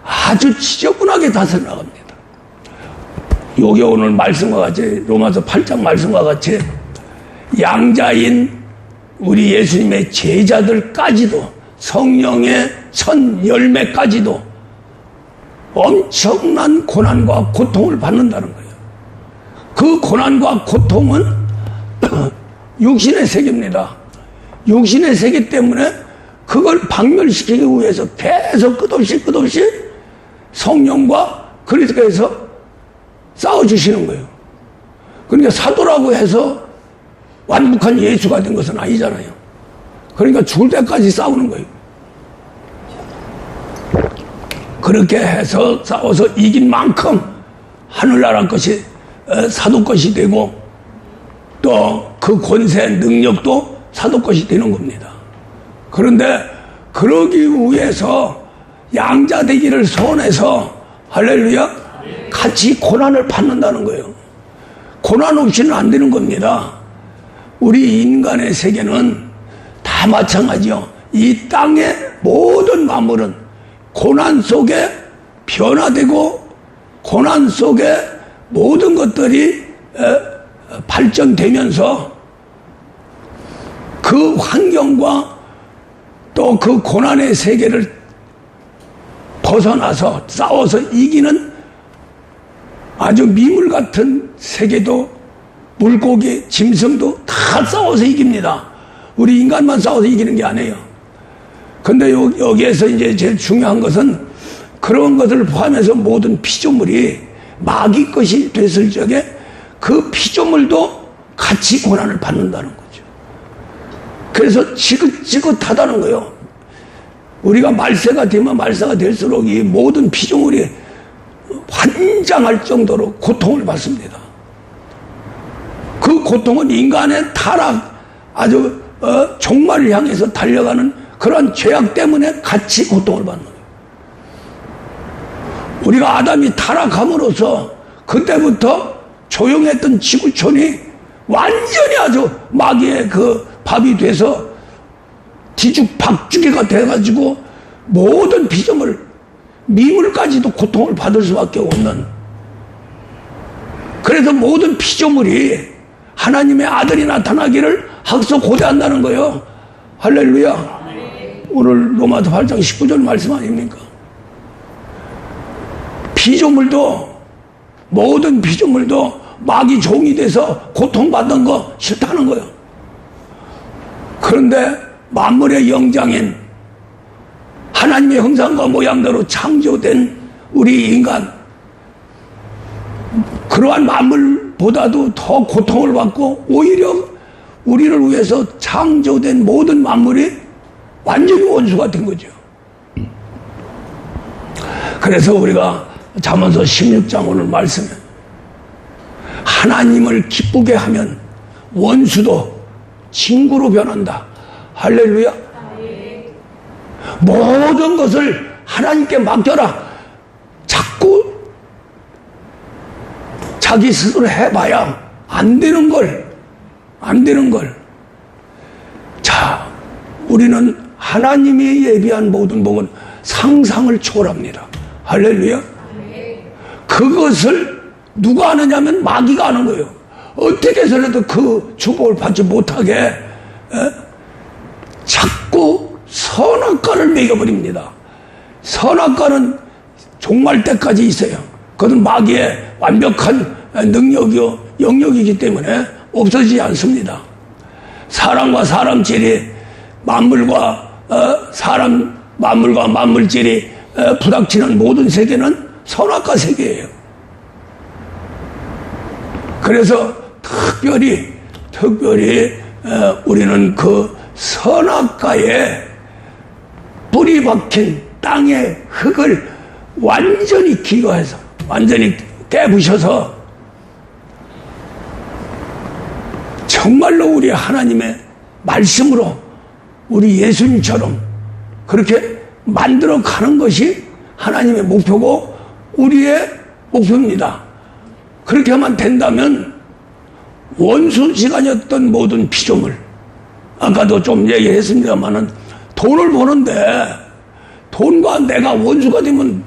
Speaker 1: 아주 지저분하게 다스려 나갑니다. 요게 오늘 말씀과 같이 로마서 8장 말씀과 같이 양자인 우리 예수님의 제자들까지도 성령의 첫 열매까지도 엄청난 고난과 고통을 받는다는 거예요. 그 고난과 고통은 육신의 세계입니다. 육신의 세계 때문에 그걸 박멸시키기 위해서 계속 끝없이 성령과 그리스도께서 싸워주시는 거예요. 그러니까 사도라고 해서 완벽한 예수가 된 것은 아니잖아요. 그러니까 죽을 때까지 싸우는 거예요. 그렇게 해서 싸워서 이긴 만큼 하늘나라 것이 사도 것이 되고 또 그 권세 능력도 사도 것이 되는 겁니다. 그런데 그러기 위해서 양자 되기를 소원해서 할렐루야 같이 고난을 받는다는 거예요. 고난 없이는 안 되는 겁니다. 우리 인간의 세계는 다 마찬가지요. 이 땅의 모든 만물은 고난 속에 변화되고 고난 속에 모든 것들이 발전되면서 그 환경과 또 그 고난의 세계를 벗어나서 싸워서 이기는 아주 미물 같은 세계도, 물고기, 짐승도 다 싸워서 이깁니다. 우리 인간만 싸워서 이기는 게 아니에요. 근데 여기에서 이제 제일 중요한 것은 그런 것을 포함해서 모든 피조물이 마귀 것이 됐을 적에 그 피조물도 같이 고난을 받는다는 거죠. 그래서 지긋지긋하다는 거예요. 우리가 말세가 되면 말세가 될수록 이 모든 피조물이 환장할 정도로 고통을 받습니다. 그 고통은 인간의 타락, 아주 종말을 향해서 달려가는 그런 죄악 때문에 같이 고통을 받는 거예요. 우리가 아담이 타락함으로써 그때부터 조용했던 지구촌이 완전히 아주 마귀의 그 밥이 돼서 뒤죽박죽이가 돼가지고 모든 피조물, 미물까지도 고통을 받을 수밖에 없는, 그래서 모든 피조물이 하나님의 아들이 나타나기를 학수고대한다는 거예요. 할렐루야. 오늘 로마서 8장 19절 말씀 아닙니까? 피조물도, 모든 피조물도 마귀 종이 돼서 고통받는 거 싫다는 거예요. 그런데 만물의 영장인 하나님의 형상과 모양대로 창조된 우리 인간, 그러한 만물보다도 더 고통을 받고 오히려 우리를 위해서 창조된 모든 만물이 완전히 원수가 된 거죠. 그래서 우리가 잠언서 16장 오늘 말씀에 하나님을 기쁘게 하면 원수도 친구로 변한다. 할렐루야. 모든 것을 하나님께 맡겨라. 자꾸 자기 스스로 해봐야 안 되는 걸. 자, 우리는 하나님이 예비한 모든 복은 상상을 초월합니다. 할렐루야. 그것을 누가 아느냐면 마귀가 아는 거예요. 어떻게 해서라도 그 축복을 받지 못하게 자꾸 선악과를 매겨버립니다. 선악과는 종말 때까지 있어요. 그것은 마귀의 완벽한 능력이요 영역이기 때문에 없어지지 않습니다. 사람과 사람끼리, 만물과 만물끼리 부닥치는 모든 세계는 선악과 세계예요. 그래서 특별히 우리는 그 선악과에 뿌리 박힌 땅의 흙을 완전히 기거해서, 완전히 깨부셔서 정말로 우리 하나님의 말씀으로 우리 예수님처럼 그렇게 만들어 가는 것이 하나님의 목표고 우리의 목표입니다. 그렇게 하면 된다면 원수지간이었던 모든 피조물, 아까도 좀 얘기했습니다만은 돈을 버는데 돈과 내가 원수가 되면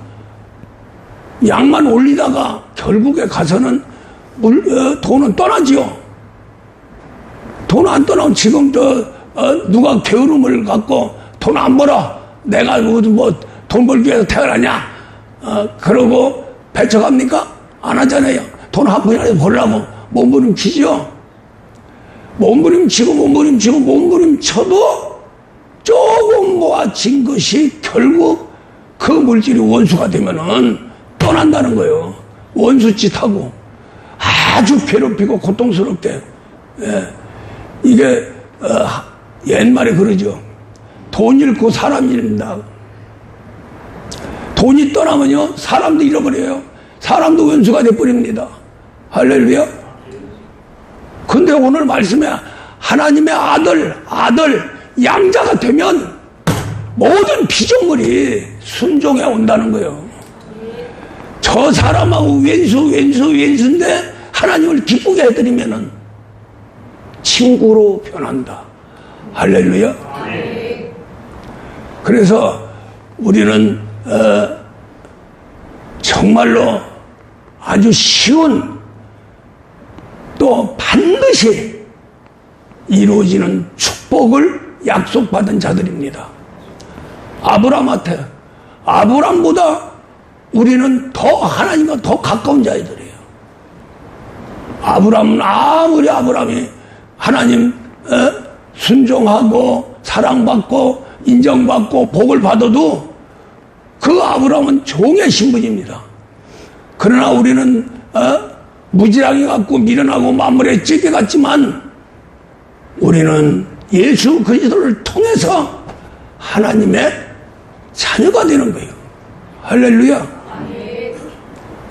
Speaker 1: 양만 올리다가 결국에 가서는 돈은 떠나지요. 돈 안 떠나면 지금 누가 게으름을 갖고 돈 안 벌어, 내가 돈 벌기 위해서 태어나냐 그러고 배척합니까? 안 하잖아요. 돈 한 푼이라도 벌려고 몸부림치죠. 몸부림쳐도 조금 모아진 것이 결국 그 물질이 원수가 되면은 떠난다는 거예요. 원수짓하고 아주 괴롭히고 고통스럽게. 이게 옛말에 그러죠. 돈 잃고 사람 잃는다. 돈이 떠나면요 사람도 잃어버려요. 사람도 원수가 돼버립니다. 할렐루야. 근데 오늘 말씀에 하나님의 아들 양자가 되면 모든 피조물이 순종해 온다는 거예요. 저 사람하고 왼수인데 하나님을 기쁘게 해드리면은 친구로 변한다. 할렐루야. 그래서 우리는 정말로 아주 쉬운 또 반드시 이루어지는 축복을 약속받은 자들입니다. 아브람보다 우리는 더 하나님과 더 가까운 자들이에요. 아브람은 아무리 아브람이 하나님 순종하고 사랑받고 인정받고 복을 받아도 그 아브람은 종의 신분입니다. 그러나 우리는 무지랑이 갖고 미련하고 만물에 찢겨갔지만 우리는 예수 그리스도를 통해서 하나님의 자녀가 되는 거예요. 할렐루야.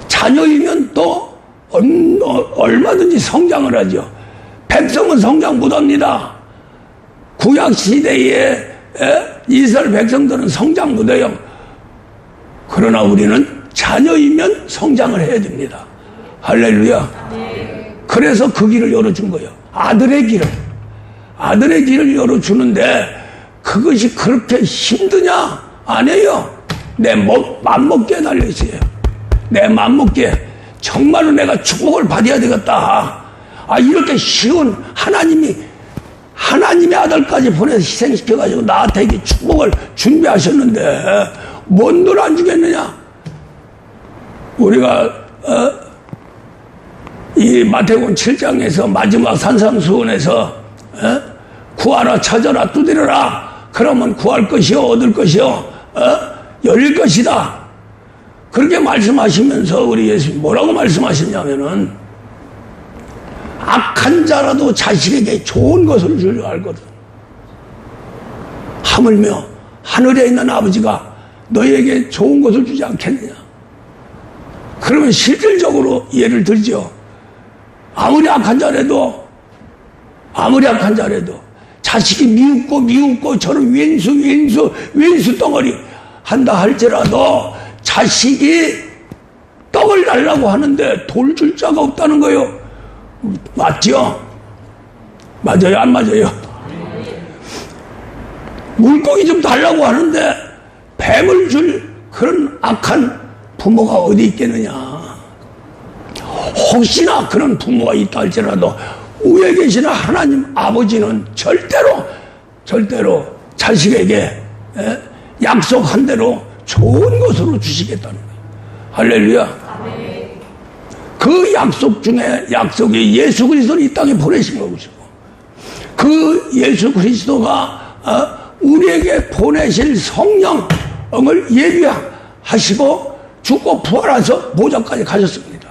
Speaker 1: 자녀이면 또 얼마든지 성장을 하죠. 백성은 성장 못합니다. 구약시대에 이스라엘 백성들은 성장 못해요. 그러나 우리는 자녀이면 성장을 해야 됩니다. 할렐루야. 그래서 그 길을 열어준 거예요. 아들의 길을 열어주는데 그것이 그렇게 힘드냐? 아니에요. 내 맘먹기에 달려있어요. 내 맘먹기에 정말로 내가 축복을 받아야 되겠다. 이렇게 쉬운 하나님의 아들까지 보내서 희생시켜가지고 나한테 이게 축복을 준비하셨는데 뭔 돈 안 주겠느냐? 우리가 이 마태복음 7장에서 마지막 산상수훈에서 구하라 찾아라 두드려라 그러면 구할 것이요 얻을 것이요 열릴 것이다. 그렇게 말씀하시면서 우리 예수님 뭐라고 말씀하셨냐면은 악한 자라도 자식에게 좋은 것을 줄 줄 알거든. 하물며 하늘에 있는 아버지가 너희에게 좋은 것을 주지 않겠느냐. 그러면 실질적으로 예를 들죠. 아무리 악한 자라도 자식이 미웃고 저런 왼수 덩어리 한다 할지라도 자식이 떡을 달라고 하는데 돌 줄 자가 없다는 거예요. 맞죠? 맞아요? 안 맞아요? 물고기 좀 달라고 하는데 뱀을 줄 그런 악한 부모가 어디 있겠느냐. 혹시나 그런 부모가 있다 할지라도 위에 계시는 하나님 아버지는 절대로 자식에게 약속한 대로 좋은 것으로 주시겠다는 거예요. 할렐루야. 그 약속 중에 약속이 예수 그리스도를 이 땅에 보내신 것이고 그 예수 그리스도가 우리에게 보내실 성령을 예비하시고 죽고 부활해서 보좌까지 가셨습니다.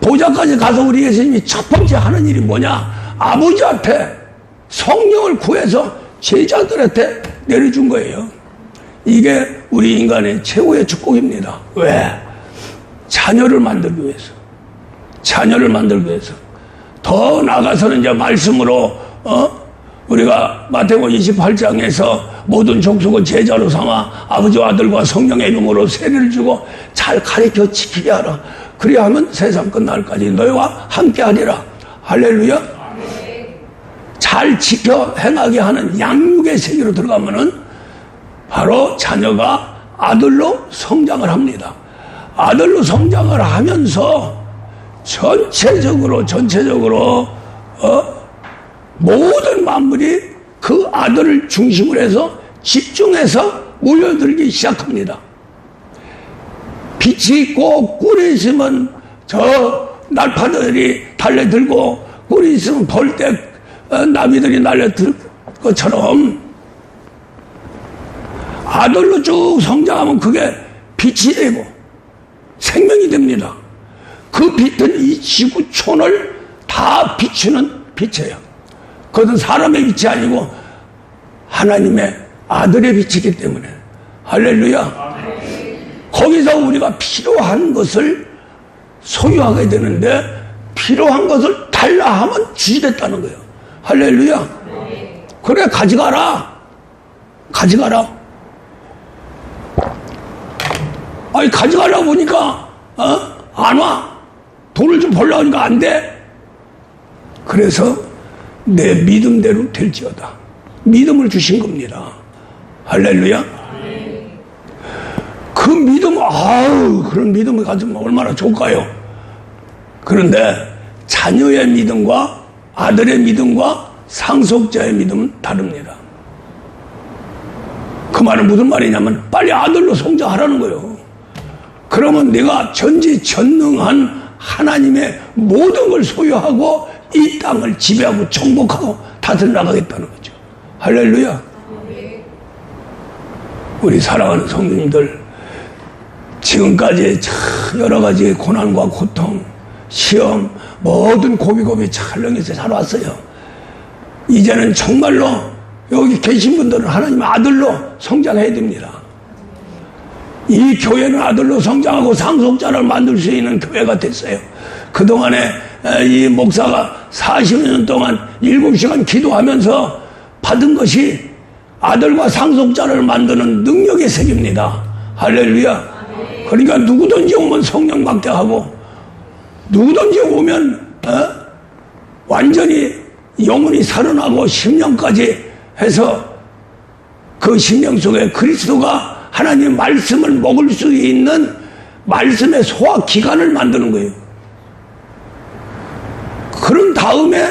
Speaker 1: 보좌까지 가서 우리 예수님이 첫 번째 하는 일이 뭐냐? 아버지한테 성령을 구해서 제자들한테 내려준 거예요. 이게 우리 인간의 최고의 축복입니다. 왜? 자녀를 만들기 위해서. 더 나아가서는 이제 말씀으로 우리가 마태복음 28장에서 모든 족속을 제자로 삼아 아버지와 아들과 성령의 이름으로 세례를 주고 잘 가르쳐 지키게 하라. 그래야 하면 세상 끝날까지 너희와 함께 하리라. 할렐루야. 잘 지켜 행하게 하는 양육의 세계로 들어가면은 바로 자녀가 아들로 성장을 합니다. 아들로 성장을 하면서 전체적으로 모든 만물이 그 아들을 중심으로 해서 집중해서 모여들기 시작합니다. 빛이 있고 꿀이 있으면 저 날파들이 달려들고 꿀이 있으면 벌떼 나비들이 날려들 것처럼 아들로 쭉 성장하면 그게 빛이 되고 생명이 됩니다. 그 빛은 이 지구촌을 다 비추는 빛이에요. 그것은 사람의 빛이 아니고 하나님의 아들의 빛이기 때문에. 할렐루야. 거기서 우리가 필요한 것을 소유하게 되는데 필요한 것을 달라 하면 주시겠다는 거예요. 할렐루야. 그래 가져가라. 아니 가져가려고 보니까 안 와. 돈을 좀 벌려고 하니까 안 돼. 그래서 내 믿음대로 될지어다. 믿음을 주신 겁니다. 할렐루야. 그 그 믿음, 그런 믿음을 가지면 얼마나 좋을까요? 그런데 자녀의 믿음과 아들의 믿음과 상속자의 믿음은 다릅니다. 그 말은 무슨 말이냐면 빨리 아들로 성장하라는 거예요. 그러면 내가 전지전능한 하나님의 모든 걸 소유하고 이 땅을 지배하고 정복하고 다스려 나가겠다는 거죠. 할렐루야. 우리 사랑하는 성도님들, 지금까지 여러 가지 고난과 고통, 시험, 모든 고비고비 촬영해서 잘 왔어요. 이제는 정말로 여기 계신 분들은 하나님의 아들로 성장해야 됩니다. 이 교회는 아들로 성장하고 상속자를 만들 수 있는 교회가 됐어요. 그동안에 이 목사가 40년 동안 7시간 기도하면서 받은 것이 아들과 상속자를 만드는 능력의 세계입니다. 할렐루야. 그러니까 누구든지 오면 성령 막대하고 누구든지 오면 완전히 영혼이 살아나고 심령까지 해서 그 심령 속에 그리스도가 하나님의 말씀을 먹을 수 있는 말씀의 소화 기관을 만드는 거예요. 그런 다음에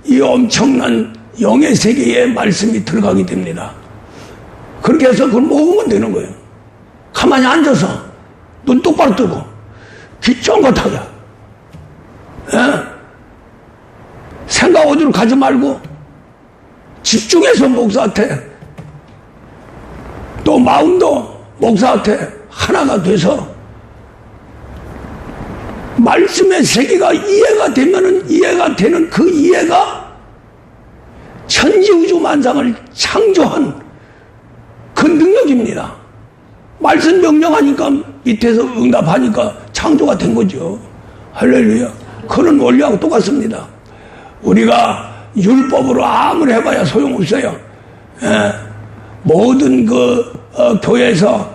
Speaker 1: 이 엄청난 영의 세계에 말씀이 들어가게 됩니다. 그렇게 해서 그걸 먹으면 되는 거예요. 가만히 앉아서 눈 똑바로 뜨고 귀 쫑긋하게 생각 어디로 가지 말고 집중해서 목사한테 또 마음도 목사한테 하나가 돼서 말씀의 세계가 이해가 되면은 이해가 되는 그 이해가 천지우주 만상을 창조한 그 능력입니다. 말씀 명령하니까 밑에서 응답하니까 창조가 된 거죠. 할렐루야. 그런 원리하고 똑같습니다. 우리가 율법으로 아무리 해봐야 소용없어요. 모든 교회에서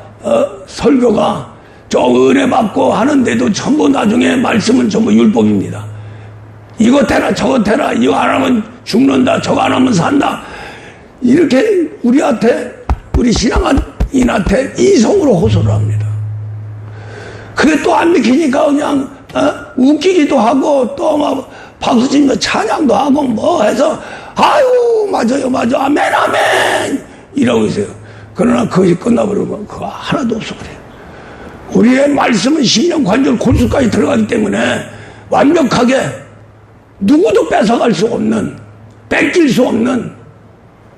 Speaker 1: 설교가 좀 은혜 받고 하는데도 전부 나중에 말씀은 전부 율법입니다. 이거 해라 저거 해라, 이거 안 하면 죽는다, 저거 안 하면 산다, 이렇게 우리한테, 우리 신앙인한테 이성으로 호소를 합니다. 그게 또 안 믿기니까 그냥 웃기기도 하고 또 막 박수치면서 찬양도 하고 뭐 해서 아유 맞아요 아멘 아멘 이러고 있어요. 그러나 그것이 끝나버리고 그거 하나도 없어 그래요. 우리의 말씀은 심령 관절 골수까지 들어가기 때문에 완벽하게 누구도 뺏어갈 수 없는, 뺏길 수 없는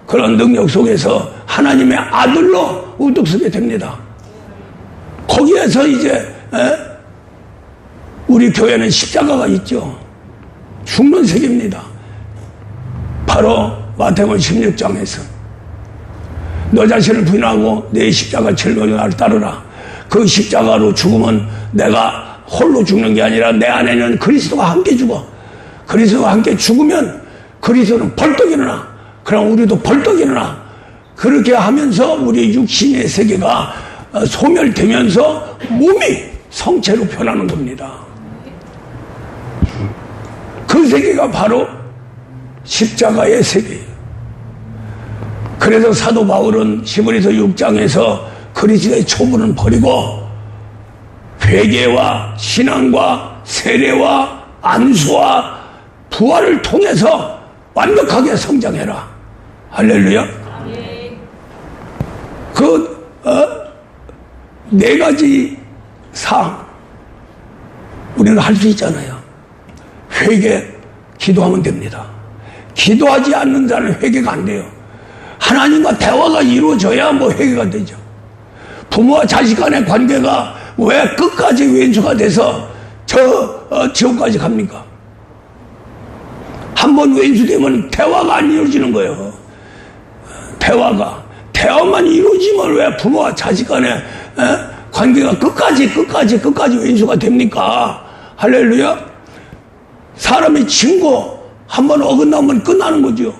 Speaker 1: 그런 능력 속에서 하나님의 아들로 우뚝서게 됩니다. 거기에서 이제 우리 교회는 십자가가 있죠. 죽는 세계입니다. 바로 마태복음 16장에서 너 자신을 부인하고 내 십자가 질고 나를 따르라. 그 십자가로 죽으면 내가 홀로 죽는 게 아니라 내 안에는 그리스도가 함께 죽어. 그리스도가 함께 죽으면 그리스도는 벌떡 일어나. 그럼 우리도 벌떡 일어나. 그렇게 하면서 우리 육신의 세계가 소멸되면서 몸이 성체로 변하는 겁니다. 그 세계가 바로 십자가의 세계예요. 그래서 사도 바울은 히브리서 6장에서 그리스도의 초분은 버리고 회개와 신앙과 세례와 안수와 부활을 통해서 완벽하게 성장해라. 할렐루야. 그 네 가지 사항 우리는 할 수 있잖아요. 회개, 기도하면 됩니다. 기도하지 않는 자는 회개가 안 돼요. 하나님과 대화가 이루어져야 뭐 회개가 되죠. 부모와 자식 간의 관계가 왜 끝까지 왼수가 돼서 지옥까지 갑니까? 한번 왼수되면 대화가 안 이루어지는 거예요. 대화만 이루어지면 왜 부모와 자식 간의 관계가 끝까지 왼수가 됩니까? 할렐루야. 사람이 친구 한번 어긋나면 끝나는 거죠.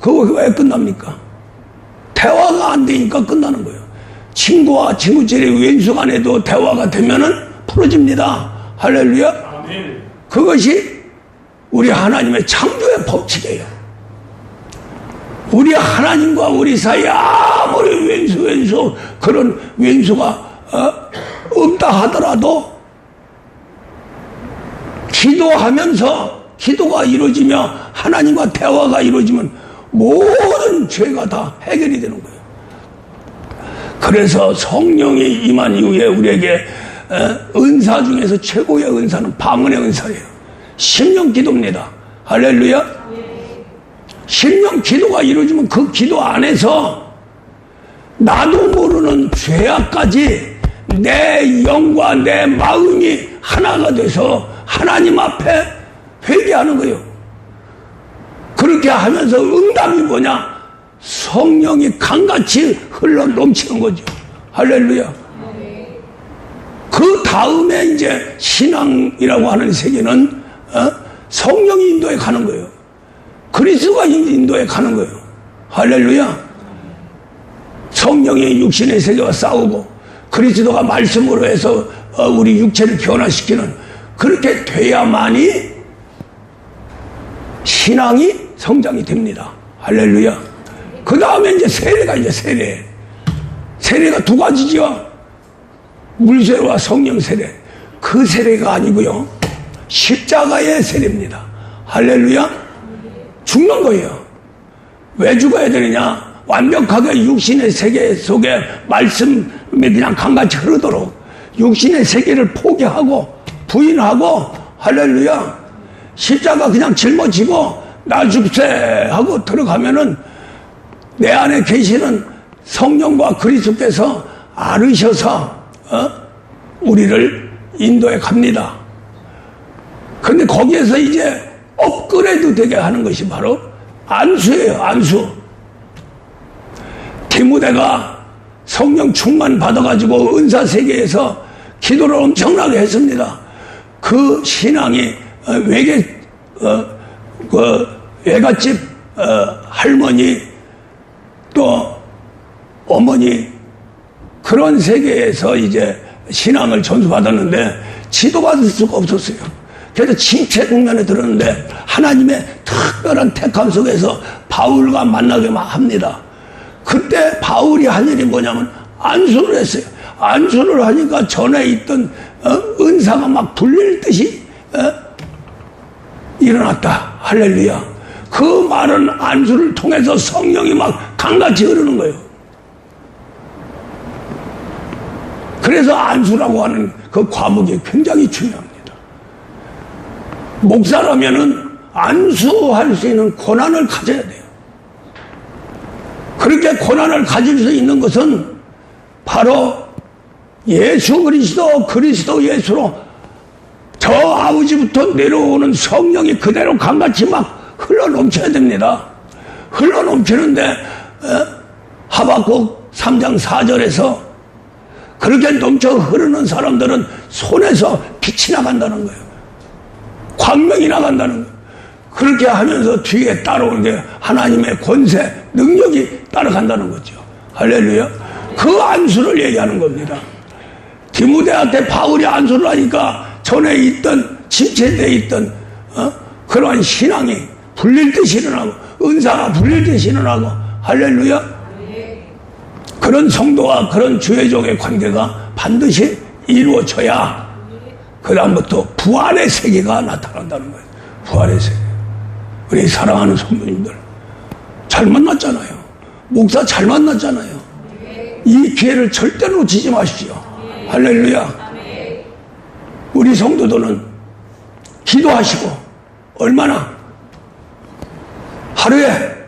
Speaker 1: 그거 왜 끝납니까? 대화가 안 되니까 끝나는 거예요. 친구와 친구끼리 왼수 간에도 대화가 되면은 풀어집니다. 할렐루야. 아멘. 그것이 우리 하나님의 창조의 법칙이에요. 우리 하나님과 우리 사이에 아무리 왼수 그런 왼수가 없다 하더라도 기도하면서 기도가 이루어지며 하나님과 대화가 이루어지면 모든 죄가 다 해결이 되는 거예요. 그래서 성령이 임한 이후에 우리에게 은사 중에서 최고의 은사는 방언의 은사예요. 심령 기도입니다. 할렐루야. 심령 기도가 이루어지면 그 기도 안에서 나도 모르는 죄악까지 내 영과 내 마음이 하나가 돼서 하나님 앞에 회개하는 거예요. 그렇게 하면서 응답이 뭐냐? 성령이 강같이 흘러 넘치는 거죠. 할렐루야. 그 다음에 이제 신앙이라고 하는 세계는 성령이 인도에 가는 거예요. 그리스도가 인도에 가는 거예요. 할렐루야. 성령이 육신의 세계와 싸우고 그리스도가 말씀으로 해서 우리 육체를 변화시키는, 그렇게 돼야만이 신앙이 성장이 됩니다. 할렐루야. 그 다음에 이제 세례가 세례가 두 가지죠. 물세례와 성령 세례. 그 세례가 아니고요, 십자가의 세례입니다. 할렐루야. 죽는 거예요. 왜 죽어야 되느냐? 완벽하게 육신의 세계 속에 말씀이 그냥 강같이 흐르도록 육신의 세계를 포기하고 부인하고, 할렐루야, 십자가 그냥 짊어지고 나 죽세 하고 들어가면은 내 안에 계시는 성령과 그리스도께서 아르셔서 우리를 인도에 갑니다. 그런데 거기에서 이제 업그레이드 되게 하는 것이 바로 안수예요. 안수. 디모데가 성령 충만 받아가지고 은사 세계에서 기도를 엄청나게 했습니다. 그 신앙이 외갓집 할머니 또 어머니 그런 세계에서 이제 신앙을 전수받았는데 지도받을 수가 없었어요. 그래서 침체 국면에 들었는데 하나님의 특별한 택함 속에서 바울과 만나게만 합니다. 그때 바울이 한 일이 뭐냐면 안수를 했어요. 안수를 하니까 전에 있던 은사가 막 불릴 듯이 일어났다. 할렐루야. 그 말은 안수를 통해서 성령이 막 강같이 흐르는 거예요. 그래서 안수라고 하는 그 과목이 굉장히 중요합니다. 목사라면은 안수할 수 있는 권한을 가져야 돼요. 그렇게 권한을 가질 수 있는 것은 바로 예수 그리스도 예수로 저 아버지부터 내려오는 성령이 그대로 강같이 막 흘러 넘쳐야 됩니다. 흘러 넘치는데 하박국 3장 4절에서 그렇게 넘쳐 흐르는 사람들은 손에서 빛이 나간다는 거예요. 광명이 나간다는 거예요. 그렇게 하면서 뒤에 따라오는 게 하나님의 권세, 능력이 따라간다는 거죠. 할렐루야. 그 안수를 얘기하는 겁니다. 디모데한테 바울이 안수를 하니까 전에 있던 침체되어 있던 그러한 신앙이 불릴 듯이 일어나고 은사가 불릴 듯이 일어나고, 할렐루야. 그런 성도와 그런 주의종의 관계가 반드시 이루어져야 그 다음부터 부활의 세계가 나타난다는 거예요. 부활의 세계. 우리 사랑하는 성도님들 잘 만났잖아요. 목사 잘 만났잖아요. 이 기회를 절대 놓치지 마십시오. 할렐루야. 우리 성도들은 기도하시고 얼마나 하루에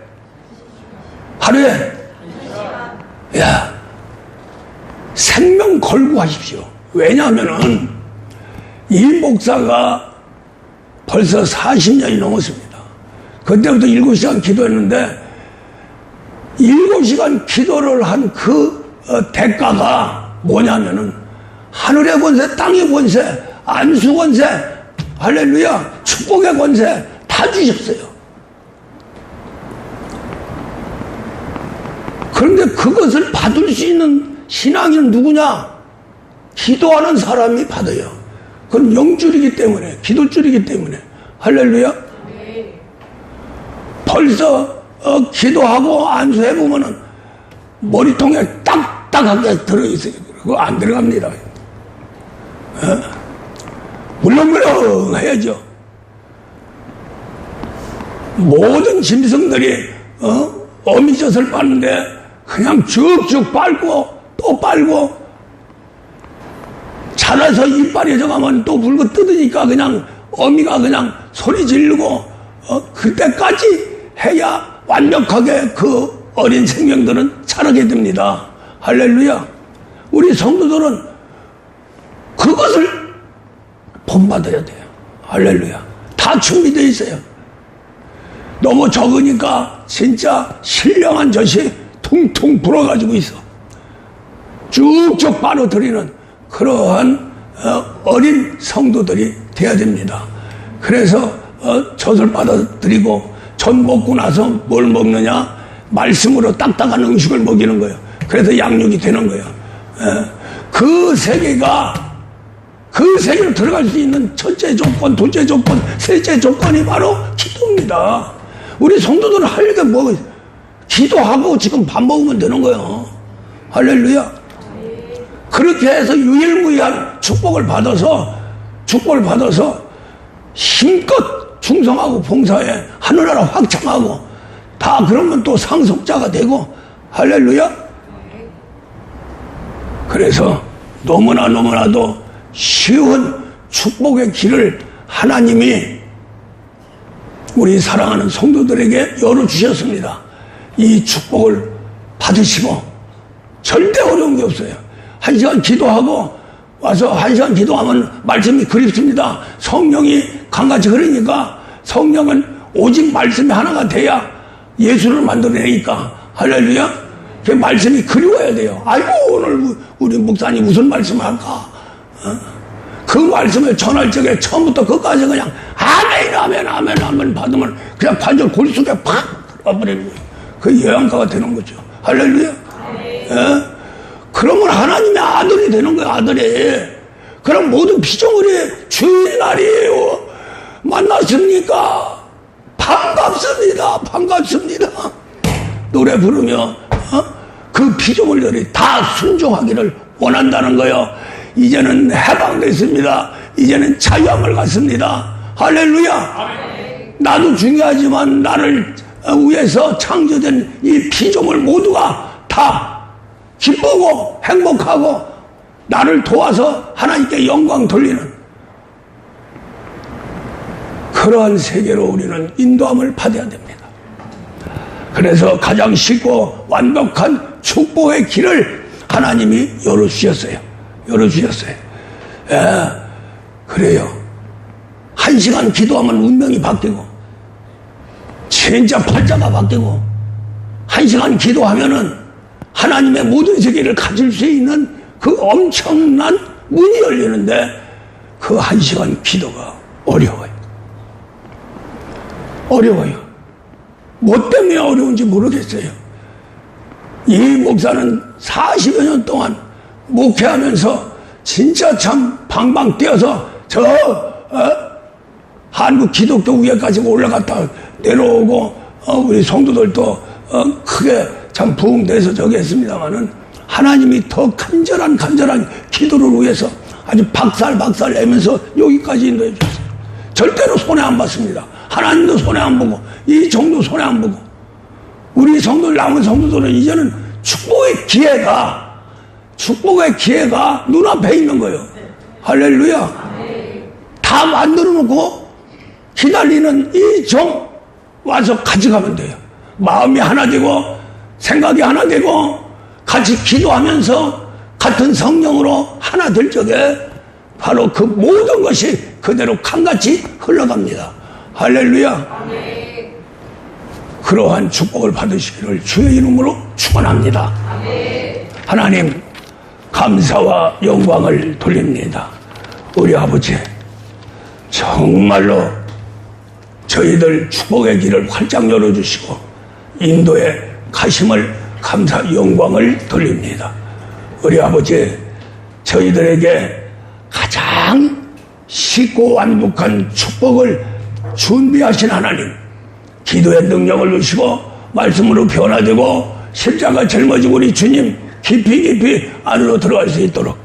Speaker 1: 생명 걸고 하십시오. 왜냐하면은 이 목사가 벌써 40년이 넘었습니다. 그때부터 7시간 기도했는데 7시간 기도를 한 그 대가가 뭐냐면은 하늘의 권세, 땅의 권세, 안수 권세, 할렐루야, 축복의 권세 다 주셨어요. 그런데 그것을 받을 수 있는 신앙인은 누구냐? 기도하는 사람이 받아요. 그건 영줄이기 때문에, 기도줄이기 때문에. 할렐루야. 벌써 기도하고 안수해보면은 머리통에 딱딱하게 들어있어요. 그거 안 들어갑니다. 물렁물렁 해야죠. 모든 짐승들이 어미젖을 빠는데 그냥 쭉쭉 빨고 또 빨고 자라서 이빨이 져가면 또 물고 뜯으니까 그냥 어미가 그냥 소리 지르고 그때까지 해야 완벽하게 그 어린 생명들은 자라게 됩니다. 할렐루야. 우리 성도들은 그것을 본받아야 돼요. 할렐루야. 다 준비되어 있어요. 너무 적으니까 진짜 신령한 젖이 퉁퉁 불어가지고 있어. 쭉쭉 빨아들이는 그러한 어린 성도들이 돼야 됩니다. 그래서 젖을 받아들이고 젖 먹고 나서 뭘 먹느냐? 말씀으로 딱딱한 음식을 먹이는 거예요. 그래서 양육이 되는 거예요. 그 세계로 들어갈 수 있는 첫째 조건, 둘째 조건, 셋째 조건이 바로 기도입니다. 우리 성도들은 할 게 뭐, 기도하고 지금 밥 먹으면 되는 거예요. 할렐루야. 그렇게 해서 유일무이한 축복을 받아서 힘껏 충성하고 봉사해 하늘나라 확장하고 다 그러면 또 상속자가 되고 할렐루야. 그래서 너무나도 쉬운 축복의 길을 하나님이 우리 사랑하는 성도들에게 열어주셨습니다. 이 축복을 받으시고 절대 어려운 게 없어요. 1시간 기도하고 와서 1시간 기도하면 말씀이 그립습니다. 성령이 강같이 흐르니까 성령은 오직 말씀이 하나가 돼야 예수를 만들어내니까 할렐루야. 그 말씀이 그리워야 돼요. 아이고 오늘 우리 목사님 무슨 말씀 할까? 그 말씀을 전할 적에 처음부터 끝까지 그냥 아멘 받으면 그냥 관절 골수에 팍 들어버리는 거예요. 그 예언가가 되는 거죠. 할렐루야. 그러면 하나님의 아들이 되는 거예요. 아들이. 그럼 모든 피조물이 주일 날이에요. 만났습니까? 반갑습니다. 노래 부르며 그 피조물들이 다 순종하기를 원한다는 거예요. 이제는 해방됐습니다. 이제는 자유함을 갖습니다. 할렐루야. 나도 중요하지만 나를 위해서 창조된 이 피조물 모두가 다 기쁘고 행복하고 나를 도와서 하나님께 영광 돌리는 그러한 세계로 우리는 인도함을 받아야 됩니다. 그래서 가장 쉽고 완벽한 축복의 길을 하나님이 열어주셨어요. 그래요. 1시간 기도하면 운명이 바뀌고 진짜 팔자가 바뀌고 1시간 기도하면은 하나님의 모든 세계를 가질 수 있는 그 엄청난 문이 열리는데 그 1시간 기도가 어려워요. 뭐 때문에 어려운지 모르겠어요. 이 목사는 40여 년 동안 목회하면서 진짜 참 방방 뛰어서 한국 기독교 위에까지 올라갔다 내려오고 우리 성도들도 크게 참 부흥돼서 저기 했습니다마는 하나님이 더 간절한 기도를 위해서 아주 박살 내면서 여기까지 인도해 주셨어요. 절대로 손해 안 봤습니다. 하나님도 손해 안 보고 이 정도 손해 안 보고 우리 성도 남은 성도들은 이제는 축복의 기회가 눈앞에 있는 거예요. 할렐루야. 다 만들어 놓고 기다리는 이 종 와서 가져가면 돼요. 마음이 하나 되고 생각이 하나 되고 같이 기도하면서 같은 성령으로 하나 될 적에 바로 그 모든 것이 그대로 강같이 흘러갑니다. 할렐루야. 그러한 축복을 받으시기를 주의 이름으로 축원합니다. 하나님 감사와 영광을 돌립니다. 우리 아버지 정말로 저희들 축복의 길을 활짝 열어주시고 인도에 가심을 감사 영광을 돌립니다. 우리 아버지 저희들에게 가장 쉽고 완벽한 축복을 준비하신 하나님 기도의 능력을 주시고 말씀으로 변화되고 십자가 짊어지고 우리 주님 깊이 깊이 안으로 들어갈 수 있도록